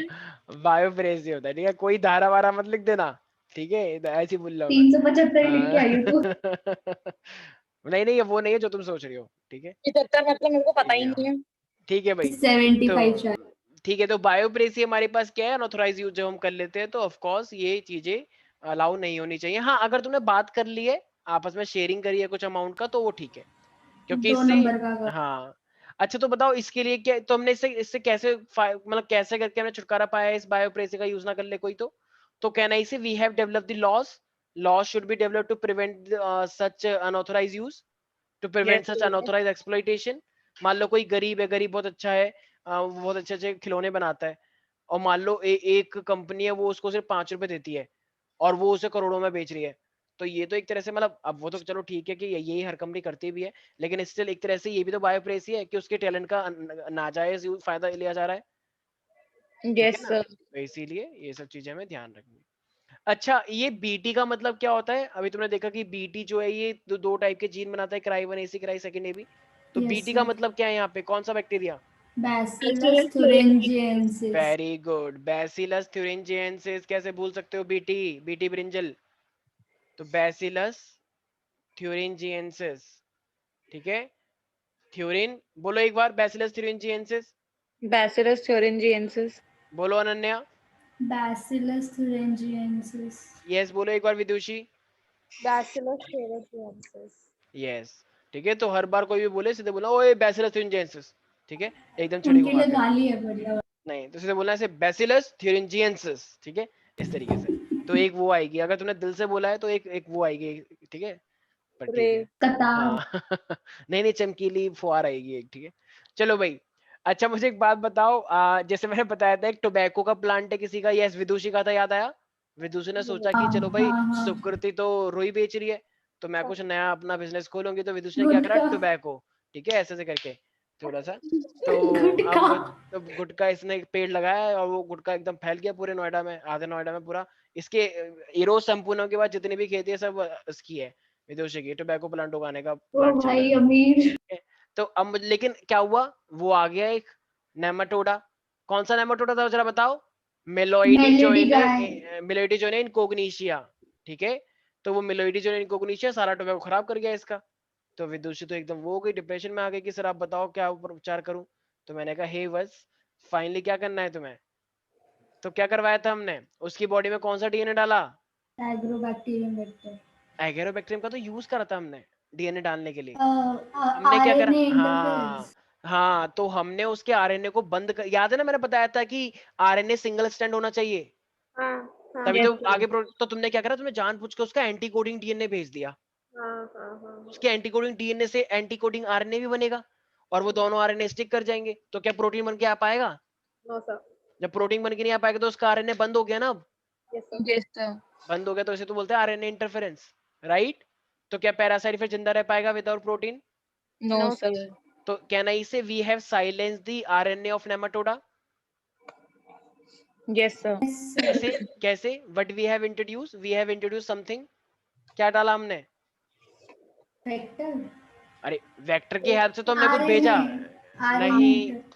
बायोप्रेसी होता है, ठीक है, कोई धारा वारा मत लिख देना, ठीक है, ऐसे ही बोल रहा हूँ मैं। 375 लिख के आई हूँ तू। नहीं नहीं, ये वो नहीं है जो तुम सोच रही हो, ठीक है। 75 मतलब मेरे को पता ही ठीक नहीं है। है, ठीक है भाई। 75 शायद। तो ठीक है, तो बायोप्रेसी हमारे पास क्या है, अनऑथराइज यूज जब हम कर लेते हैं तो ऑफ कोर्स ये चीजें अलाउ नहीं होनी चाहिए। हाँ अगर तुमने बात कर ली है, आपस में शेयरिंग करी है कुछ अमाउंट का, तो वो ठीक है, क्योंकि 2 इससे नंबर का हाँ। अच्छा तो बताओ इसके लिए क्या, तो हमने इससे इससे कैसे मतलब कैसे करके हमने छुटकारा पाया है, इस बायोप्रेसी का यूज ना कर ले कोई तो कहना इसे, we have developed the laws should be developed to prevent such unauthorised use, to prevent yes such sir. Unauthorised exploitation. मान लो कोई गरीब है, गरीब बहुत अच्छा है, वो बहुत अच्छे अच्छे खिलौने बनाता है, और मान लो एक कंपनी है वो उसको सिर्फ 5 रुपए देती है, और वो उसे करोड़ों में बेच रही है। तो ये तो एक तरह से मतलब, अब वो तो चलो ठीक है कि यही हर कंपनी करती भी है, लेकिन स्टिल एक तरह से ये भी तो बायोप्रेसी है कि उसके टैलेंट का नाजायज फायदा लिया जा रहा है, ठीक है यस ना? सर। तो इसीलिए ये सब चीजें हमें ध्यान रखनी है। अच्छा ये बीटी का मतलब क्या होता है? अभी तुमने देखा कि बीटी जो है ये दो टाइप के जीन बनाता है, cry 1 AC, cry second AB. तो यस बीटी का सर, मतलब क्या है यहाँ पे, कौन सा bacteria? Bacillus thuringiensis। Very good, bacillus thuringiensis. कैसे भूल सकते हो बीटी, बीटी ब्रिंजल, तो बैसिलस थ्यूरिंजिएंसिस, ठीक है। थ्यूरिन बोलो एक बार, बैसिलस थ्यूरिंजिएंसिस बैसिलस thuringiensis। बोलो अनन्या। Bacillus thuringiensis। यस बोलो एक बार विदुषी। Bacillus thuringiensis। यस, ठीक है, तो हर बार कोई भी बोले सीधे बोला ओए बैसिलस थ्यूरिंजिएंसिस, ठीक है, एकदम छड़ी उनके घुमा लिए के। गाली है बढ़िया। नहीं तो सीधे बोलना है बैसिलस थ्यूरिंजिएंसिस, ठीक है, इस तरीके से। तो एक वो आएगी, अगर तूने दिल से बोला है तो एक वो आएगी, ठीक है, पर रे। ठीक है। कतार। हाँ नहीं नहीं, चमकीली फुहार आएगी एक, ठीक है। चलो भाई, अच्छा मुझे एक बात बताओ, जैसे मैंने बताया था एक टोबैको का प्लांट है किसी का, यस विदुषी का था, याद आया? विदुषी ने सोचा कि हाँ चलो भाई हाँ हाँ। सुकृति तो रुई बेच रही है, तो मैं कुछ नया अपना बिजनेस खोलूंगी, तो विदुषी ने क्या करा, गुटखा। टोबैको, ठीक है, ऐसे ऐसे करके थोड़ा सा। तो गुटखा। अब गुटखा इसने एक पेड़ लगाया है, और वो गुटखा एकदम फैल गया पूरे नोएडा में, आधे नोएडा में पूरा। इसके इरोज संपूर्ण के बाद जितनी भी खेती है सब इसकी है, विदुषी की, टोबैको प्लांट उगाने का ओ प्लांट चल रहा भाई है। अमीर। तो अब लेकिन क्या हुआ, वो आ गया एक नेमाटोडा। कौन सा नेमाटोडा था जरा बताओ? मेलेडी गाय। मेलोइडिजोने इनकोग्निशिया, ठीक है। तो वो मेलोइडिजोने इनकोग्निशिया सारा टोबैको खराब कर गया इसका, तो विदुषी तो एकदम वो हो गई, डिप्रेशन में आ गई कि सर आप बताओ क्या उपचार करूं। तो मैंने कहा हे बस फाइनली क्या करना है तुम्हें। तो क्या करवाया था हमने, उसकी बॉडी में कौन सा डीएनए डाला, एग्रोबैक्टीरियम वेक्टर, एगेरोबैक्टीरियम का तो यूज करा था हमने डीएनए डालने के लिए। हमने क्या करा, आरएनए हाँ इंटरफेरेंस। हाँ, तो हमने उसके आरएनए को बंद कर, याद है ना मैंने बताया था कि आरएनए सिंगल स्टैंड होना चाहिए, हाँ हाँ तभी यस तो सर। आगे तो तुमने क्या करा, तुमने जानबूझ के उसका एंटी कोडिंग डीएनए भेज दिया। हाँ हाँ हाँ उसके एंटी कोडिंग डीएनए से एंटी कोडिंग आरएनए भी बनेगा, और वो दोनों आरएनए स्टिक कर जाएंगे, तो क्या प्रोटीन बन के आ पाएगा। No sir. जब प्रोटीन बन के नहीं आ पाएगा तो उसका आरएनए बंद हो गया ना, अब यस सर। Yes sir. बंद हो गया तो इसे तो बोलते हैं आरएनए इंटरफेरेंस, राइट। तो क्या पैरासाइट फिर जिंदा रह पाएगा without protein. No no sir. तो can I say we have silence the RNA of nematoda. Yes sir. कैसे, कैसे, what we have introduce something, क्या डाला हमने, वेक्टर, अरे वेक्टर की हेल्प से तो हमने कुछ भेजा, आरएनए, आरएनए नहीं इंटर,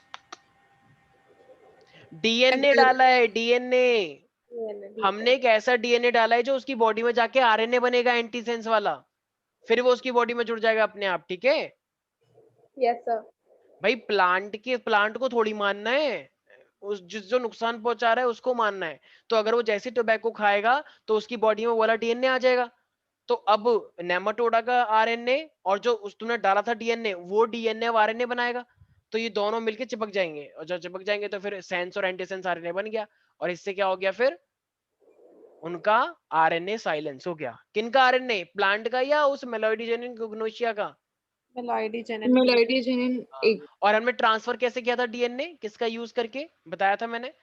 डीएनए डाला है, डीएनए। हमने ये एक ऐसा डीएनए डाला है जो उसकी बॉडी में जाके आरएनए बनेगा एंटीसेंस वाला, फिर वो उसकी बॉडी में जुड़ जाएगा अपने आप, ठीक है। Yes sir. भाई प्लांट को थोड़ी मानना है, उस जो नुकसान पहुंचा रहा है उसको मानना है। तो अगर वो जैसे टोबैको खाएगा तो उसकी बॉडी में वो वाला डीएनए आ जाएगा। तो अब नेमाटोडा का आरएनए और जो तुमने डाला था डीएनए, वो डीएनए अब आरएनए बनाएगा। तो ये दोनों मिलके चिपक जाएंगे, और जब चिपक जाएंगे तो फिर सेंस और एंटीसेंस आरएनए बन गया। और इससे क्या हो गया, फिर उनका आरएनए साइलेंस हो गया। किनका आरएनए, प्लांट का या उस मेलोइडीजेनिन गुग्नोशिया का। मेलॉइडी जेनेटिक। मेलोडी जेनिन एक। और हमने ट्रांसफर कैसे किया था डीएनए, किसका यूज करके बताया था मैंने,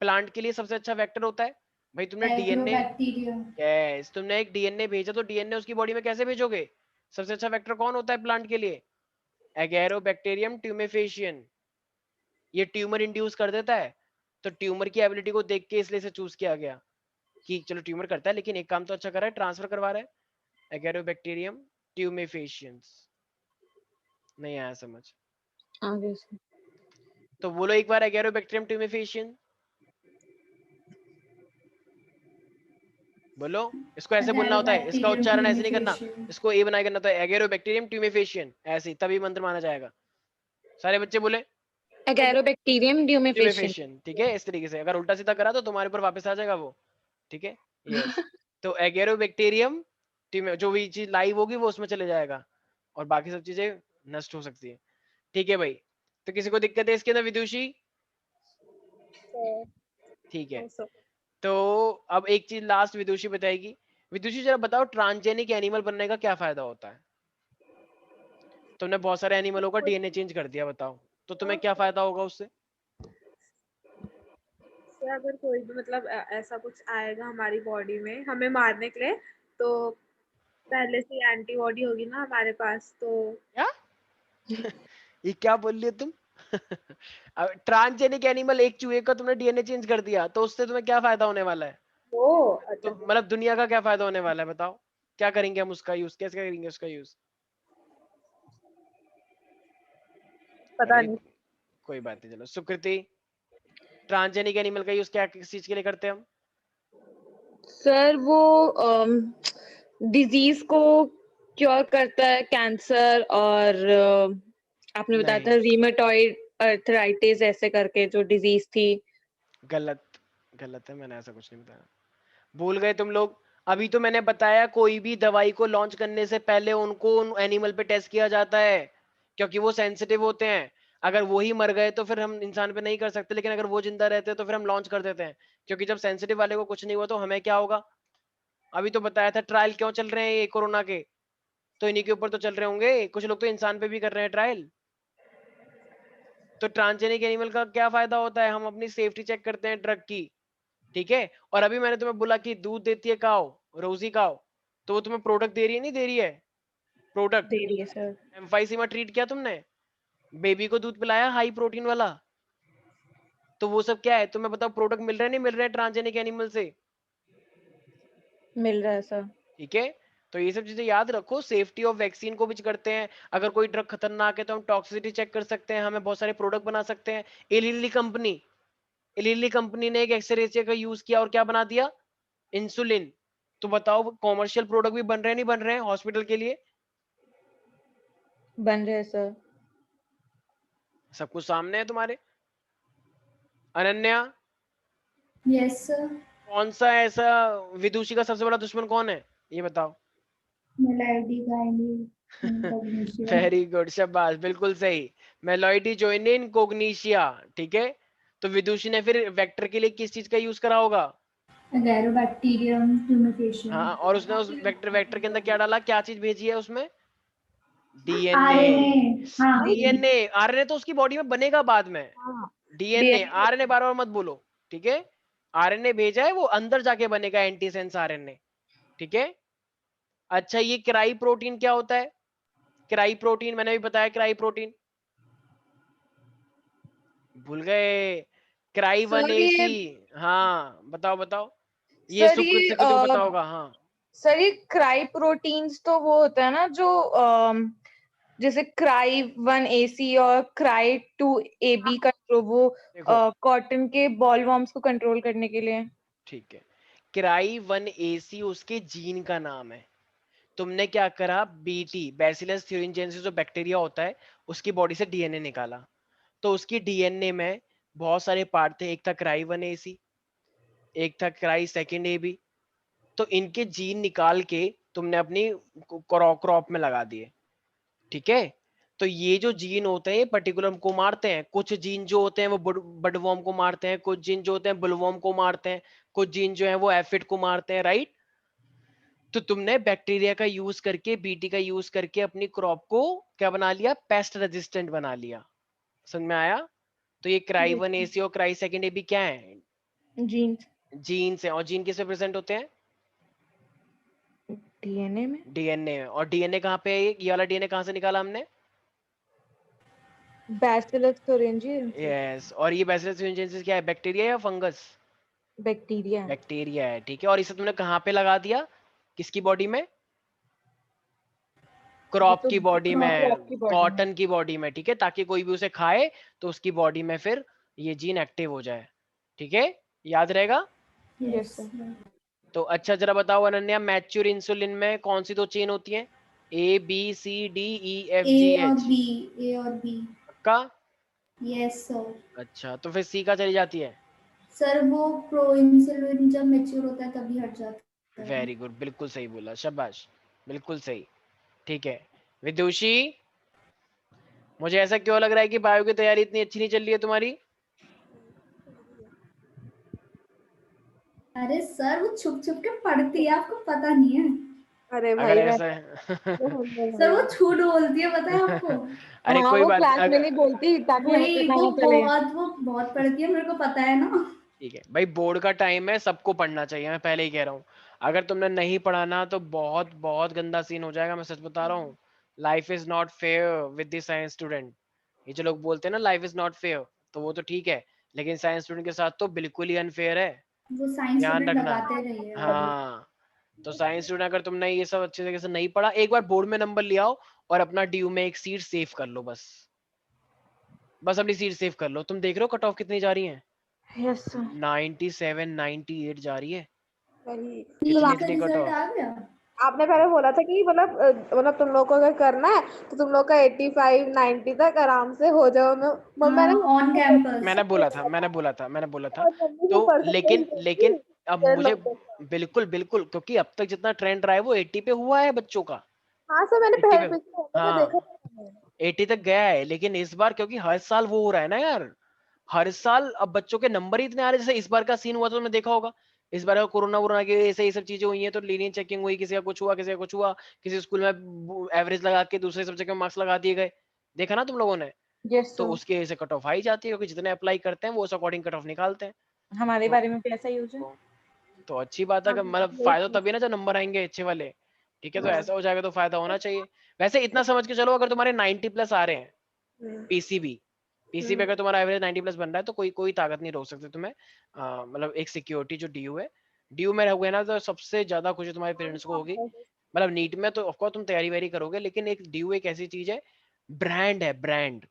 प्लांट के लिए सबसे अच्छा वेक्टर होता है भाई, तुमने डीएनए, एग्रोबैक्टीरियम, यस तुमने एक डीएनए भेजा तो डीएनए उसकी बॉडी में कैसे भेजोगे, सबसे अच्छा वेक्टर कौन होता है प्लांट के लिए, एगेरोबैक्टीरियम ट्यूमेफेशियन। ये ट्यूमर इंड्यूस कर देता है, तो ट्यूमर की एबिलिटी को देख के इसलिए से चूज किया गया कि चलो ट्यूमर करता है लेकिन एक काम तो अच्छा कर रहा है, ट्रांसफर करवा रहा है। एगेरोबैक्टीरियम ट्यूमेफेशियंस, नहीं आया समझ, आगे से। तो बोलो एक बार एगेरोबैक्टीरियम ट्यूमेफेशियन, बोलो। इसको ऐसे बोलना होता है, इसका एग्रोबैक्टीरियम उच्चारण ऐसे नहीं करना, ट्यूमेफेशियन, इसको ए बनाए करना होता है, एगेरोबैक्टीरियम ट्यूमेफेशियन, ऐसे ही तभी मंत्र माना जाएगा। सारे बच्चे बोले एगैरोबैक्टीरियम ड्यूमेफेशियन। ट्यूमेफेशियन, ठीक है। इस तरीके से अगर उल्टा सीधा करा तो तुम्हारे ऊपर वापस आ जाएगा वो, ठीक है। यस, तो एगेरोबैक्टीरियम जो भी चीज लाइव होगी वो उसमें चले जाएगा, और बाकी सब चीजें नष्ट हो सकती है, ठीक है भाई। तो किसी को दिक्कत है इसके अंदर विदुषी, ठीक है। तो अब एक चीज लास्ट विदुषी बताएगी। विदुषी जरा बताओ ट्रांसजेनिक एनिमल बनने का क्या फायदा होता है। तुमने बहुत सारे एनिमलों का डीएनए चेंज कर दिया, बताओ तो तुम्हें क्या फायदा होगा उससे। अगर कोई भी मतलब ऐसा कुछ आएगा हमारी बॉडी में हमें मारने के लिए, तो पहले से एंटीबॉडी होगी ना हमारे पास, तो क्या ये क्या बोल रही हो तुम ट्रांसजेनिक एनिमल, एक चूहे का तुमने डीएनए चेंज कर दिया तो उससे तुम्हें क्या फायदा होने वाला है, वो तो अच्छा मतलब दुनिया का क्या फायदा होने वाला है बताओ। क्या करेंगे हम उसका यूज, कैसे करेंगे उसका यूज। पता अरे नहीं। कोई बात नहीं, चलो सुकृति, ट्रांसजेनिक एनिमल का यूज क्या किस चीज के लिए करते हैं हम। सर वो डिजीज को क्योर करता है, कैंसर और आपने बताया था नहीं रीमेटॉइड अर्थराइटिस ऐसे करके जो डिजीज थी। गलत, गलत है, मैंने ऐसा कुछ नहीं बताया, भूल गए तुम लोग। अभी तो मैंने बताया कोई भी दवाई को लॉन्च करने से पहले उनको उन एनिमल पे टेस्ट किया जाता है, क्योंकि वो सेंसिटिव होते हैं। अगर वो ही मर गए तो फिर हम इंसान पे नहीं कर सकते, लेकिन अगर वो जिंदा रहते हैं तो फिर हम लॉन्च कर देते हैं, क्योंकि जब सेंसिटिव वाले को कुछ नहीं हुआ तो हमें क्या होगा। अभी तो बताया था ट्रायल क्यों चल रहे हैं ये कोरोना के, तो इन्हीं के ऊपर तो चल रहे होंगे, कुछ लोग तो इंसान पे भी कर रहे हैं ट्रायल। तो ट्रांसजेनिक एनिमल का क्या फायदा होता है, हम अपनी सेफ्टी चेक करते हैं ड्रग की, ठीक है। और अभी मैंने तुम्हें बोला कि दूध देती है काव, रोजी काव, तो वो तुम्हें प्रोडक्ट दे रही है नहीं दे रही है, प्रोडक्ट दे रही है सर। एम्फाइसीमा ट्रीट किया तुमने, बेबी को दूध पिलाया हाई प्रोटीन वाला, तो वो सब क्या है तुम्हें बताओ, प्रोडक्ट मिल रहे हैं नहीं मिल रहे हैं ट्रांसजेनिक एनिमल से, मिल रहा है सर। ठीक है। तो ये सब चीजें याद रखो, सेफ्टी ऑफ वैक्सीन को भी करते हैं, अगर कोई ड्रग खतरनाक है तो हम टॉक्सिसिटी चेक कर सकते हैं, हमें बहुत सारे प्रोडक्ट बना सकते हैं। एलिली कंपनी ने एक एक्सरे का यूज किया और क्या बना दिया, इंसुलिन। तो बताओ कॉमर्शियल प्रोडक्ट भी बन रहे हैं नहीं बन रहे हैं हॉस्पिटल के लिए, बन रहे हैं सर। सब कुछ सामने है तुम्हारे। Ananya, yes sir. कौन सा ऐसा विदुषी का सबसे बड़ा दुश्मन कौन है, ये बताओ। मेलोडी गाएंगे इनकॉग्निशिया। वेरी गुड, शाबाश, बिल्कुल सही। मेलोडी जोइनिन कोग्निशिया, ठीक है। तो विदुषी ने फिर वेक्टर के लिए किस चीज का यूज करा होगा? एगैरोबैक्टीरियम ट्यूमिफेशियम। हाँ, और उसने उस वेक्टर के अंदर क्या डाला, क्या चीज भेजी है उसमें? डीएनए। आरएनए। हाँ डीएनए, आरएनए तो उसकी बॉडी में बनेगा बाद में। हाँ डीएनए, आरएनए बार बार मत बोलो, ठीक है। आरएनए भेजा है, वो अंदर जाके बनेगा एंटीसेंस आरएनए, ठीक है। अच्छा, ये क्राई प्रोटीन क्या होता है? क्राई प्रोटीन मैंने भी बताया, क्राई प्रोटीन भूल गए। Cry one sir AC. ये हाँ, बताओ बताओ। ये सर सुकृत से को पता होगा। हाँ, सर ये क्राई प्रोटीन्स तो वो होता है ना जो जैसे क्राई 1AC और क्राई 2AB कंट्रोल, वो देखो, कॉटन के बॉल वॉर्म्स को कंट्रोल करने के लिए। ठीक है। क्राई 1AC उसके जीन का नाम है। तुमने क्या करा, बीटी बैसिलस थ्यूरिंजेंसिस जो बैक्टीरिया होता है, उसकी बॉडी से डीएनए निकाला। तो उसकी डीएनए में बहुत सारे पार्ट थे, एक था क्राई 1AC, एक था क्राई सेकेंड एबी। तो इनके जीन निकाल के तुमने अपनी क्रॉप में लगा दिए, ठीक है। तो ये जो जीन होते हैं, ये पर्टिकुलर को मारते हैं। कुछ जीन जो होते हैं वो बडवर्म को मारते हैं, कुछ जीन जो होते हैं बुलवर्म को मारते हैं, कुछ जीन जो है वो एफिड को मारते हैं, राइट। तो तुमने बैक्टीरिया का यूज करके, बीटी का यूज करके अपनी क्रॉप को क्या बना लिया, पेस्ट रेजिस्टेंट बना लिया। समझ में आया? तो ये क्राई 1AC और क्राई सेकेंड एबी क्या है? जीन जीन्स है। और जीन किसमें प्रेजेंट होते हैं? डीएनए में। डीएनए में। और डीएनए कहाँ पे है? ये वाला डीएनए कहाँ से निकाला हमने? Bacillus thuringiensis. यस। और ये बैसिलस थ्यूरिंजिएंसिस क्या है, बैक्टीरिया या फंगस? बैक्टीरिया। बैक्टीरिया है, ठीक है। और इसे तुमने कहाँ पे लगा दिया, किसकी बॉडी में? ये क्रॉप तो की बॉडी में, क्रॉप की बॉडी में। कॉटन की बॉडी में, ठीक है, ताकि कोई भी उसे खाए तो उसकी बॉडी में फिर ये जीन एक्टिव हो जाए, ठीक है। याद रहेगा? Yes yes. सर। तो अच्छा, जरा बताओ अनन्या, मैच्योर इंसुलिन में कौन सी दो चेन होती हैं? ABCDEFGH। ए और बी। पक्का? Yes sir. अच्छा, तो फिर सी का चली जाती है? सर वो प्रो इंसुलिन जब मैच्योर होता है तभी हट जाता है। वेरी गुड, बिल्कुल सही बोला, शाबाश, बिल्कुल सही, ठीक है। विदुषी, मुझे ऐसा क्यों लग रहा है कि बायो की तैयारी इतनी अच्छी नहीं चल रही है तुम्हारी? अरे सर वो छुप छुप के पढ़ती है, आपको पता नहीं है। अरे अगर भाई ऐसा सर वो झूठ बोलती है, पता है आपको। अरे हाँ कोई वो बात क्लास में नहीं अगर, बोलती ताकि हमें वही पता वो ना चले। बहुत पढ़ती है, मेरे को पता है ना। ठीक है भाई, बोर्ड का टाइम है, सबको पढ़ना चाहिए, मैं पहले ही कह रहा हूँ। अगर तुमने नहीं पढ़ाना तो बहुत बहुत गंदा सीन हो जाएगा, मैं सच बता रहा हूँ। Life is not fair with the science student. ये जो लोग बोलते हैं ना लाइफ इज नॉट फेयर, तो वो तो ठीक है, लेकिन साइंस स्टूडेंट के साथ तो बिल्कुल ही अनफेयर है। वो साइंस ध्यान स्टूडेंट रखना। लगाते रहिए। हाँ, तो साइंस स्टूडेंट अगर तुमने ये सब अच्छे तरीके से नहीं पढ़ा, एक बार बोर्ड में नंबर ले आओ और अपना ड्यू में एक सीट सेव कर लो, बस बस अपनी सीट सेव कर लो। तुम देख रहे हो कट ऑफ कितनी जा रही है? Yes sir. 97 98 जा रही है। वही इतनी का इतनी कट रिजल्ट ऑफ। आ गया। आपने पहले बोला था कि मतलब तुम लोग को अगर करना है तो तुम लोग का 85 90 तक आराम से हो जाओ। मैंने ऑन कैंपस। मैंने बोला था। और मम्मी तो वो लेकिन परसेंटेज लेकिन अब डेढ़ मुझे, नंबर का। बिल्कुल बिल्कुल, क्योंकि अब तक जितना ट्रेंड रहा है वो 80 पे हुआ है बच्चों का। हाँ सर, मैंने 80 पहले पे, पिछले हफ्ते में देखा हाँ, था मैंने। 80 तक गया है। लेकिन इस बार क्योंकि हर साल वो हो रहा है ना यार, हर साल अब बच्चों के नंबर ही इतने आ रहे हैं। जैसे इस बार का सीन हुआ तो तुमने देखा होगा, इस बार कोरोना वोरोना की वजह से ये सब चीजें हुई हैं, तो लीनियन चेकिंग हुई, किसी का कुछ हुआ, किसी का कुछ हुआ, किसी स्कूल में एवरेज लगा के दूसरे सब्जेक्ट में मार्क्स लगा दिए गए। देखा ना तुम लोगों ने? यस तो सर। उसकी वजह से कट ऑफ आई जाती है, क्योंकि जितने अप्लाई करते हैं वो उस अकॉर्डिंग कट ऑफ निकालते हैं। हमारे तो बारे में भी ऐसा ही हो जाए। तो अच्छी बात है कि मतलब फायदा तभी ना जब नंबर आएंगे अच्छे वाले, ठीक है। तो ऐसा हो जाएगा तो फायदा होना चाहिए। वैसे इतना समझ के चलो, अगर तुम्हारे 90 प्लस आ रहे हैं पीसीबी, पीसीबी अगर तुम्हारा एवरेज 90 प्लस बन रहा है तो कोई कोई ताकत नहीं रोक सकती तुम्हें। मतलब एक सिक्योरिटी जो ड्यू है, ड्यू में रहोगे ना तो सबसे ज्यादा खुशी तुम्हारे पेरेंट्स को होगी। मतलब नीट में तो ऑफकोर्स तुम तैयारी वैयारी करोगे, लेकिन एक ड्यू एक ऐसी चीज है, ब्रांड है, ब्रांड।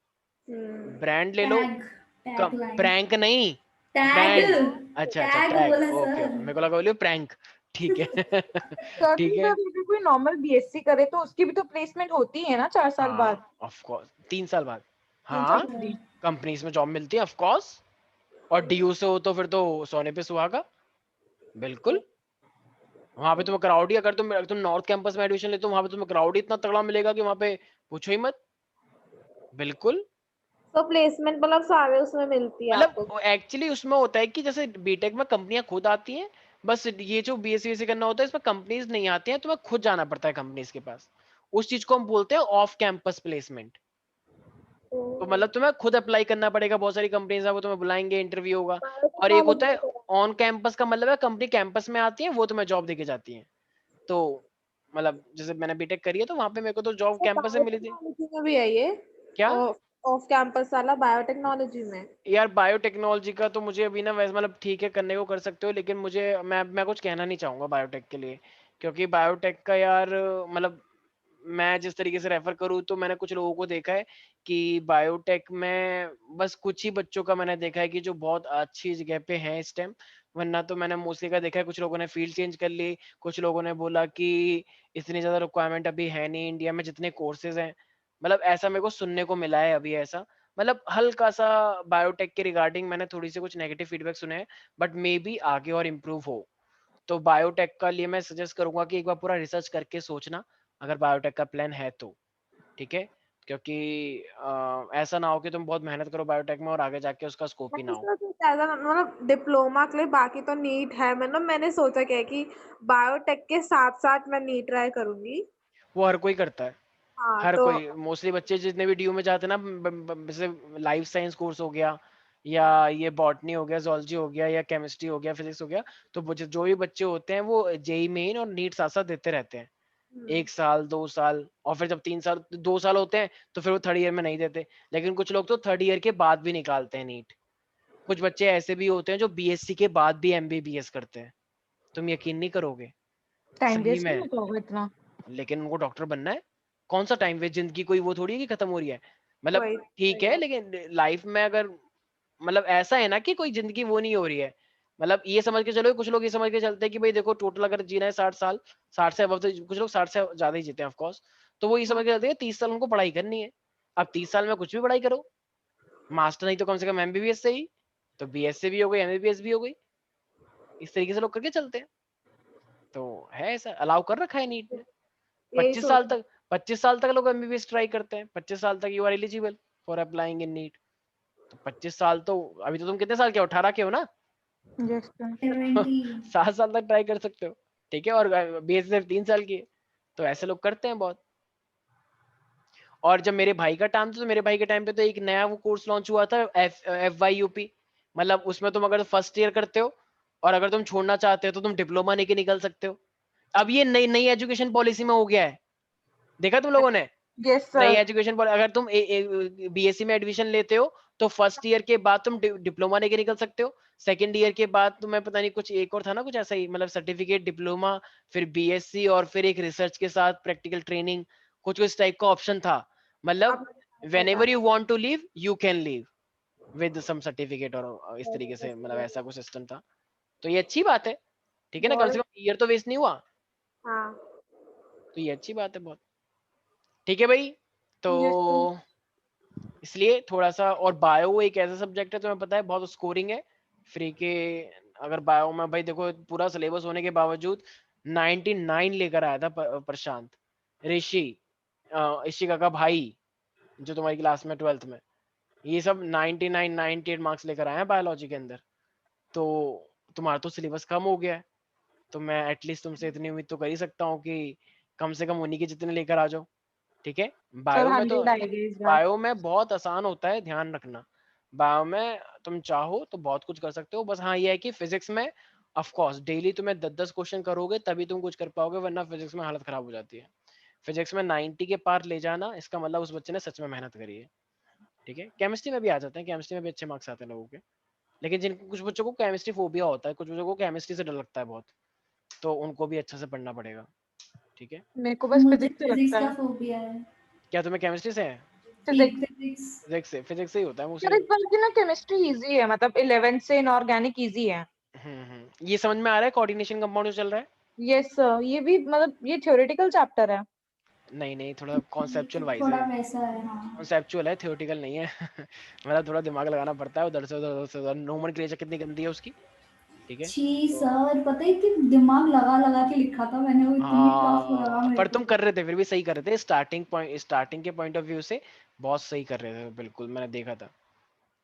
ब्रांड ले लो। टैग। कम टैग लाइन। प्रैंक नहीं, टैग। ब्रांड। अच्छा अच्छा, टैग टैग, बोला ओके सर। ओके, मेरे को लगा बोलियो प्रैंक। ठीक है ठीक है। अगर कोई नॉर्मल बीएससी करे तो उसकी भी तो प्लेसमेंट होती है ना 4 साल बाद। ऑफ कोर्स 3 साल बाद हाँ कंपनीज में जॉब मिलती है ऑफ कोर्स। और डीयू से हो तो फिर तो सोने पे सुहागा, बिल्कुल। वहां पे तुम्हें क्राउड ही, अगर तुम नॉर्थ कैंपस में एडमिशन लेते हो वहां पे तुम्हें क्राउड ही इतना तगड़ा मिलेगा कि वहां पे पूछो ही मत, बिल्कुल। तो प्लेसमेंट मतलब सारे उसमें मिलती है आपको? मतलब एक्चुअली उसमें होता है कि जैसे बीटेक में कंपनियां खुद आती हैं, बस ये जो बीएससी करना होता है इसमें कंपनीज नहीं आती हैं, तुम्हें खुद जाना पड़ता है कंपनीज के पास। उस चीज को हम बोलते हैं ऑफ कैंपस प्लेसमेंट। तो मतलब तुम्हें खुद अप्लाई करना पड़ेगा, बहुत सारी कंपनीज है वो तुम्हें बुलाएंगे, इंटरव्यू होगा। और एक होता है ऑन कैंपस का, मतलब है कंपनी कैंपस में आती है वो तुम्हें जॉब देके जाती है। तो मतलब जैसे मैंने बीटेक करी है तो वहां पे मेरे को तो जॉब कैंपस से मिली थी। बायोटेक्नोलॉजी में भी है ये? क्या? ऑफ कैंपस वाला बायोटेक्नोलॉजी में? यार बायोटेक्नोलॉजी का तो मुझे अभी ना वैसे मतलब ठीक है करने को कर सकते हो, लेकिन मुझे मैं कुछ कहना नहीं चाहूंगा बायोटेक के लिए। क्योंकि बायोटेक का यार मतलब मैं जिस तरीके से रेफर करूँ तो मैंने कुछ लोगों को देखा है कि बायोटेक में बस कुछ ही बच्चों का मैंने देखा है कि जो बहुत अच्छी जगह पे हैं इस टाइम। वरना तो मैंने मोस्टली का देखा है कुछ लोगों ने फील्ड चेंज कर ली, कुछ लोगों ने बोला कि इतनी ज्यादा रिक्वायरमेंट अभी है नहीं इंडिया में जितने कोर्सेज हैं। मतलब ऐसा मेरे को सुनने को मिला है अभी ऐसा। मतलब हल्का सा बायोटेक के रिगार्डिंग मैंने थोड़ी सी कुछ नेगेटिव फीडबैक सुने हैं, बट मे बी आगे और इम्प्रूव हो। तो बायोटेक का लिए मैं सजेस्ट करूंगा कि एक बार पूरा रिसर्च करके सोचना, अगर बायोटेक का प्लान है तो। ठीक है, क्योंकि ऐसा ना हो कि तुम बहुत मेहनत करो बायोटेक में और आगे जाके उसका स्कोप ही ना हो। मतलब डिप्लोमा के लिए बाकी तो नीट है, मतलब मैंने सोचा क्या है कि बायोटेक के साथ साथ मैं नीट ट्राई करूंगी। वो हर कोई करता है, हाँ हर तो कोई मोस्टली बच्चे जितने भी डीयू में जाते हैं ना, जैसे लाइफ साइंस कोर्स हो गया या ये बॉटनी हो गया, जोलॉजी हो गया या केमिस्ट्री हो गया, फिजिक्स हो गया, तो जो भी बच्चे होते हैं वो जेई मेन और नीट साथ साथ देते रहते हैं। 1 साल 2 साल, और फिर जब 3 साल 2 साल होते हैं तो फिर वो थर्ड ईयर में नहीं देते। लेकिन कुछ लोग तो थर्ड ईयर के बाद भी निकालते हैं नीट। कुछ बच्चे ऐसे भी होते हैं जो बीएससी के बाद भी एमबीबीएस करते हैं, तुम यकीन नहीं करोगे, टाइम सही वेस्ट नहीं में। होता होगा इतना? लेकिन उनको डॉक्टर बनना है, कौन सा टाइम वेस्ट, जिंदगी कोई वो थोड़ी है कि खत्म हो रही है। मतलब वही ठीक है, लेकिन लाइफ में अगर मतलब ऐसा है ना कि कोई जिंदगी वो नहीं हो रही है। मतलब ये समझ के चलो, कुछ लोग ये समझ के चलते हैं कि भाई देखो टोटल अगर जीना है 60 साल, 60 से अब तो कुछ लोग 60 से ज्यादा ही जीते हैं ऑफकोर्स। तो वो ये समझ के चलते हैं 30 साल उनको पढ़ाई करनी है। अब 30 साल में कुछ भी पढ़ाई करो, मास्टर नहीं तो कम से कम एमबीबीएस से ही, तो बीएस से भी हो गई, एमबीबीएस भी हो गई। इस तरीके से लोग करके चलते हैं। तो है ऐसा, अलाउ कर रखा है नीट ने। यही 25 साल सोचा। तक 25 साल तक लोग एमबीबीएस ट्राई करते हैं, 25 साल तक you are eligible for applying in NEET. तो 25 साल तो अभी तो तुम कितने साल के हो, 18 के हो ना? Yes sir. 70। 7 साल तक ट्राई कर सकते हो। ठीक है, और बीएस सिर्फ 3 साल की है। तो ऐसे लोग करते हैं बहुत। और जब मेरे भाई का टाइम था तो मेरे भाई के टाइम पे तो एक नया वो कोर्स लॉन्च हुआ था, FYUP। मतलब उसमें तुम अगर फर्स्ट ईयर करते हो और अगर तुम छोड़ना चाहते हो तो तुम डिप्लोमा लेके निकल सकते हो। अब ये नई नई एजुकेशन पॉलिसी में हो गया है, देखा तुम लोगों ने? यस नई सर। एजुकेशन पॉलिसी, अगर तुम बीएससी में एडमिशन लेते हो तो फर्स्ट ईयर के बाद तुम डिप्लोमा लेके निकल सकते हो। सेकंड ईयर के बाद तुम्हें पता नहीं कुछ एक और था ना, कुछ ऐसा ही, मतलब सर्टिफिकेट, डिप्लोमा, फिर बीएससी और फिर एक रिसर्च के साथ प्रैक्टिकल ट्रेनिंग, कुछ कुछ टाइप का ऑप्शन था। मतलब whenever you want to leave you can leave with some certificate और इस तरीके से, मतलब ऐसा कुछ सिस्टम था। तो ये अच्छी बात है, ठीक है ना, कम से कम ईयर तो वेस्ट नहीं हुआ। हाँ तो ये अच्छी बात है बहुत। ठीक है भाई, तो यस सर। इसलिए थोड़ा सा, और बायो एक ऐसा सब्जेक्ट है तुम्हें पता है बहुत स्कोरिंग है फ्री के। अगर बायो में भाई देखो पूरा सिलेबस होने के बावजूद 99 लेकर आया था प्रशांत, ऋषि, इशिका का भाई जो तुम्हारी क्लास में 12th में, ये सब 99 98 मार्क्स लेकर आए हैं बायोलॉजी के अंदर। तो तुम्हारा तो सिलेबस कम हो गया है, तो मैं एटलीस्ट तुमसे इतनी उम्मीद तो कर ही सकता हूँ कि कम से कम उन्हीं के जितने लेकर आ जाओ। ठीक है, सर बायो में तो 100 आएगी इस बार। बायो में बहुत आसान होता है, ध्यान रखना। बायो में तुम चाहो तो बहुत कुछ कर सकते हो, बस हाँ ये है कि फिजिक्स में ऑफ कोर्स डेली तुम्हें 10-10 क्वेश्चन करोगे तभी तुम कुछ कर पाओगे, वरना फिजिक्स में हालत खराब हो जाती है। फिजिक्स में 90 के पार ले जाना, इसका मतलब उस बच्चे ने सच में मेहनत करी है। ठीक है, केमिस्ट्री में भी आ जाते हैं, केमिस्ट्री में भी अच्छे मार्क्स आते हैं लोगों के। लेकिन जिन कुछ बच्चों को केमिस्ट्री फोबिया होता है, कुछ बच्चों को केमिस्ट्री से डर लगता है बहुत, तो उनको भी अच्छे से पढ़ना पड़ेगा। ठीक है, मेरे को बस मुझे फिजिक्स से फिजिक्स लगता का है। फोबिया है। क्या तुम्हें केमिस्ट्री से है? फिजिक्स। फिजिक्स फिजिक्स से ही होता है सर मोस्टली। इस बार की ना केमिस्ट्री इजी है, मतलब 11th से इनऑर्गेनिक इजी है। ये समझ में आ रहा है कोऑर्डिनेशन कंपाउंड जो चल रहा है। यस सर, ये भी मतलब ये थ्योरेटिकल चैप्टर है। नहीं थोड़ा कॉन्सेप्चुअल वाइज थोड़ा है, वैसा है, हाँ। कॉन्सेप्चुअल है, थ्योरेटिकल नहीं है। मतलब थोड़ा दिमाग लगाना पड़ता है, उधर से उधर, उधर से उधर। नोमेनक्लेचर कितनी गंदी है उसकी, ठीक है। छी तो सर, पता है कि दिमाग लगा लगा के लिखा था मैंने, वो इतनी टफ लगा हाँ, मेरे पर को। तुम कर रहे थे, फिर भी सही कर रहे थे, स्टार्टिंग के पॉइंट ऑफ व्यू से बहुत सही कर रहे थे, बिल्कुल मैंने देखा था।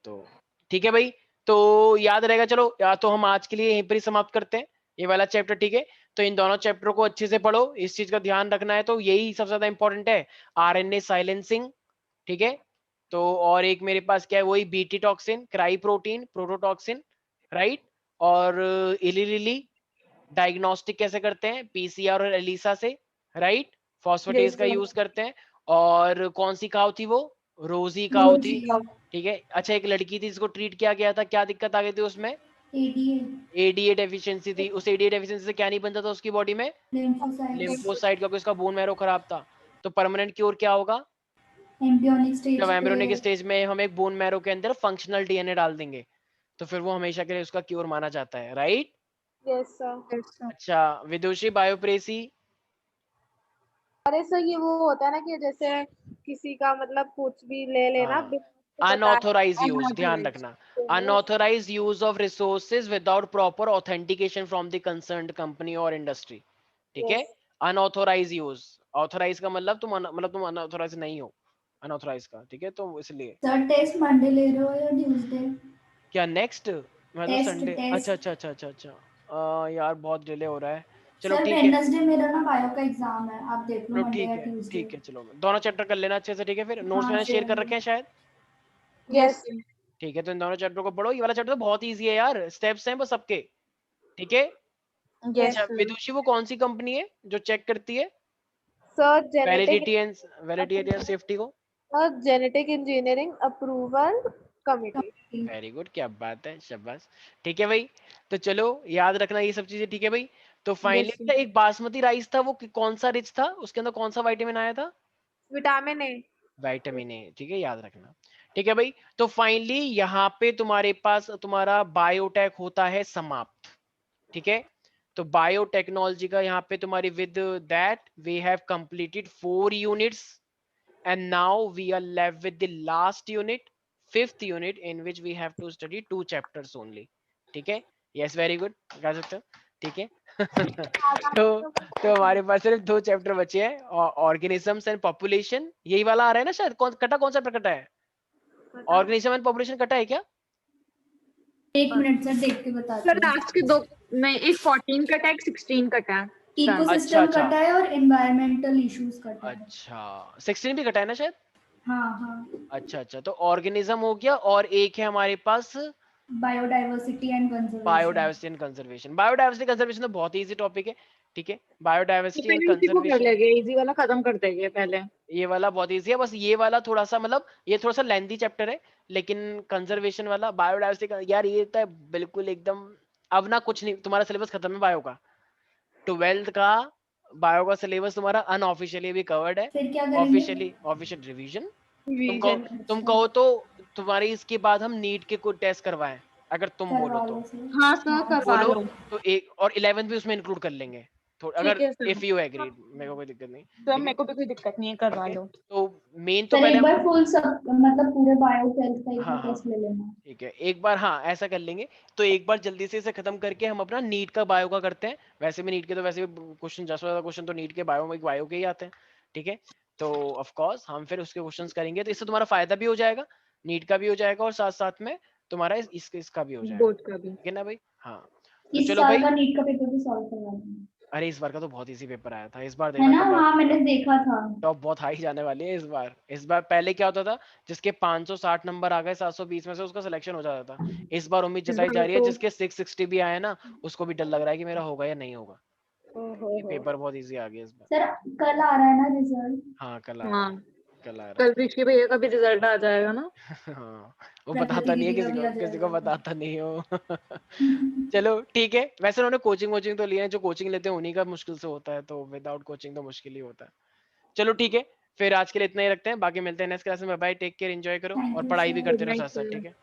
तो ठीक है भाई, तो याद रहेगा। चलो या तो हम आज के लिए यहीं पर ही समाप्त करते हैं ये वाला चैप्टर, ठीक है। तो इन दोनों चैप्टर को अच्छे से पढ़ो, इस चीज का ध्यान रखना है, तो यही सबसे ज्यादा इंपॉर्टेंट है, आरएनए साइलेंसिंग, ठीक है। तो और एक मेरे पास क्या है, वही BT toxin, cry protein, prototoxin, right. और इलीलिली डायग्नोस्टिक कैसे करते हैं, पीसीआर और एलिसा से, राइट। फॉस्फेटेज Yes, का sir. यूज करते हैं। और कौन सी काउ थी वो, रोजी काउ थी, रोजी, ठीक है। अच्छा, एक लड़की थी जिसको ट्रीट किया गया था, क्या दिक्कत आ गई थी उसमें, एडीए, एडीए डेफिशिएंसी थी। उस एडीए डेफिशिएंसी से क्या नहीं बनता था उसकी बॉडी में, लिम्फोसाइट्स, लिम्फोसाइट, क्योंकि उसका बोन मैरो खराब था। तो परमानेंट क्योर क्या होगा, एम्ब्रियोनिक जब स्टेज पे। एम्ब्रियोनिक स्टेज में हम एक बोन मैरो के अंदर फंक्शनल डीएनए डाल देंगे, तो फिर वो हमेशा के लिए उसका क्योर माना जाता है, राइट। Yes, sir. अच्छा विदुषी, बायोप्रेसी, अरे सर ये वो होता है ना कि जैसे किसी का मतलब कुछ भी ले लेना हाँ, बिना उसको बताए। अनऑथोराइज यूज, ध्यान Unauthorized. रखना, unauthorised use of resources without proper authentication from the concerned company और इंडस्ट्री, ठीक है। Yes. अनऑथोराइज यूज, ऑथोराइज का मतलब तुम अनऑथोराइज नहीं हो, अनऑथोराइज का, ठीक है। तो इसलिए सर टेस्ट मंडे ले रहे हो या ट्यूसडे? क्या नेक्स्ट, मैं तो टेस्ट संडे, अच्छा टेस्ट अच्छा अच्छा अच्छा अच्छा, यार बहुत डिले हो रहा है। चलो सर, ठीक है, वेडनेसडे मेरा ना बायो का एग्जाम है, आप देख लो चलो मंडे ठीक या है, ट्यूसडे। ठीक है, चलो दोनों चैप्टर कर लेना अच्छे से, ठीक है। फिर नोट्स हाँ मैंने शेयर कर श्योर। रखे हैं शायद, Yes. Yes. ठीक है। तो इन दोनों चैप्टर को पढ़ो, ये वाला चैप्टर तो बहुत इजी है यार, स्टेप्स हैं बस सबके, ठीक है। Yes, अच्छा sir. विदुषी, वो कौन सी कंपनी है जो चेक करती है Sir, वैलिडिटी एंड सेफ्टी को, genetic engineering approval committee. Very good, क्या बात है, शाबाश, ठीक है भाई। तो चलो याद रखना ये सब चीजें, ठीक है भाई। तो Yes, फाइनली sir. एक बासमती राइस था, वो कौन सा रिच था, उसके अंदर कौन सा विटामिन आया था, Vitamin A. विटामिन ए, ठीक है, याद रखना, ठीक है भाई। तो फाइनली यहाँ पे तुम्हारे पास तुम्हारा बायोटेक होता है समाप्त, ठीक है। तो बायोटेक्नोलॉजी का यहाँ पे तुम्हारी with that we have completed 4 units, and now we are left with the last unit, fifth unit, in which we have to study 2 chapters only, ठीक है। yes very good, कह सकते हो, ठीक है। तो हमारे पास सिर्फ 2 चैप्टर बचे हैं, ऑर्गेनिजम्स एंड पॉपुलेशन, यही वाला आ रहा है ना शायद, कौन सा कटा है, ऑर्गेनिज्म एंड पॉपुलेशन कटा है क्या, एक मिनट सर, देख के बताती सर हूँ। लास्ट के दो, नहीं, एक 14 कटा है, एक 16 कटा है। अच्छा इकोसिस्टम कटा है और एनवायरमेंटल इश्यूज कटा है। अच्छा 16 भी कटा है ना शायद, हाँ हाँ, अच्छा अच्छा। तो ऑर्गेनिज्म हो गया, और एक है हमारे पास biodiversity and conservation. Biodiversity and conservation. Biodiversity conservation तो बहुत इजी टॉपिक है, ठीक है। बायोडाइवर्सिटी एंड पहले उसी को कर कंजर्वेशन, लेंगे, इजी वाला खत्म कर देंगे पहले। ये वाला बहुत इजी है, बस ये वाला थोड़ा सा मतलब ये थोड़ा सा लेंथी चैप्टर है, लेकिन कंजर्वेशन वाला बायोडाइवर्सिटी का यार ये तो बिल्कुल एकदम, अब ना कुछ नहीं, तुम्हारा सिलेबस खत्म है बायो का, 12th का बायो का सिलेबस तुम्हारा अनऑफिशियली भी कवर्ड है, फिर क्या करेंगे? Officially official revision. रिवीजन। तुम अच्छा, कहो तो तुम्हारी इसके बाद हम नीट के कुछ टेस्ट करवाएं, अगर तुम बोलो करवा तो लो सर। हाँ सर, हाँ करवा बोलो, लो। तो एक और 11th भी उसमें इंक्लूड कर लेंगे, ठीक अगर है सर। इफ यू एग्री, मेरे को कोई दिक्कत नहीं, सर ठीक है। मेरे को भी कोई दिक्कत नहीं है, करवा ओके, लो। तो मेन तो सर पहले एक हम, बार फुल सब मतलब पूरे बायो सेल्स का एक हाँ बार हाँ टेस्ट ले लेना। ठीक है, एक बार हाँ ऐसा कर लेंगे। तो एक बार जल्दी से इसे खत्म करके हम अपना नीट का बायो का करते हैं, वैसे भी नीट के तो वैसे भी क्वेश्चन 10 क्वेश्चन तो नीट के बायो के ही आते हैं, ठीक है। तो ऑफ कोर्स हम फिर उसके क्वेश्चंस करेंगे, तो इससे तुम्हारा फायदा भी हो जाएगा, नीट का भी हो जाएगा, और साथ साथ में तुम्हारा इसका भी हो जाएगा, बोर्ड का भी। ठीक है ना भाई। हाँ तो इस चलो साल भाई, का नीट का पेपर भी सॉल्व करवा देना, अरे इस बार का तो बहुत इजी पेपर आया था, इस बार है देखना ना? कट ऑफ, हाँ मैंने देखा था। टॉप बहुत हाई जाने वाली है इस बार। इस बार पहले क्या होता था, जिसके 560 नंबर आ गए 720 में से, उसका सिलेक्शन हो जाता था। इस बार उम्मीद इस जताई जा बार रही है तो जिसके 660 भी आए ना, उसको भी डर लग रहा है कि मेरा होगा या नहीं होगा, ये ओहो। पेपर बहुत इजी आ गया इस बार। सर कल आ रहा है ना रिजल्ट? हाँ कल आ रहा हाँ, है, कल आ रहा कल ऋषि भैया का भी रिजल्ट आ जाएगा ना। है। हाँ वो प्रकृति बताता नहीं है दीदी का किसी भी को, आ किसी को जाएगा। बताता नहीं हो। चलो ठीक है, वैसे उन्होंने कोचिंग वोचिंग तो लिया है, जो कोचिंग लेते हैं उन्हीं का मुश्किल से होता है, तो विदाउट कोचिंग तो मुश्किल ही होता है। चलो ठीक है, फिर आज के लिए इतना ही रखते हैं, बाकी मिलते हैं नेक्स्ट क्लास में, बाय, टेक केयर, एंजॉय करो, थैंक और यू पढ़ाई भी सर। करते गुड रहो नाइट साथ साथ, सर। ठीक है।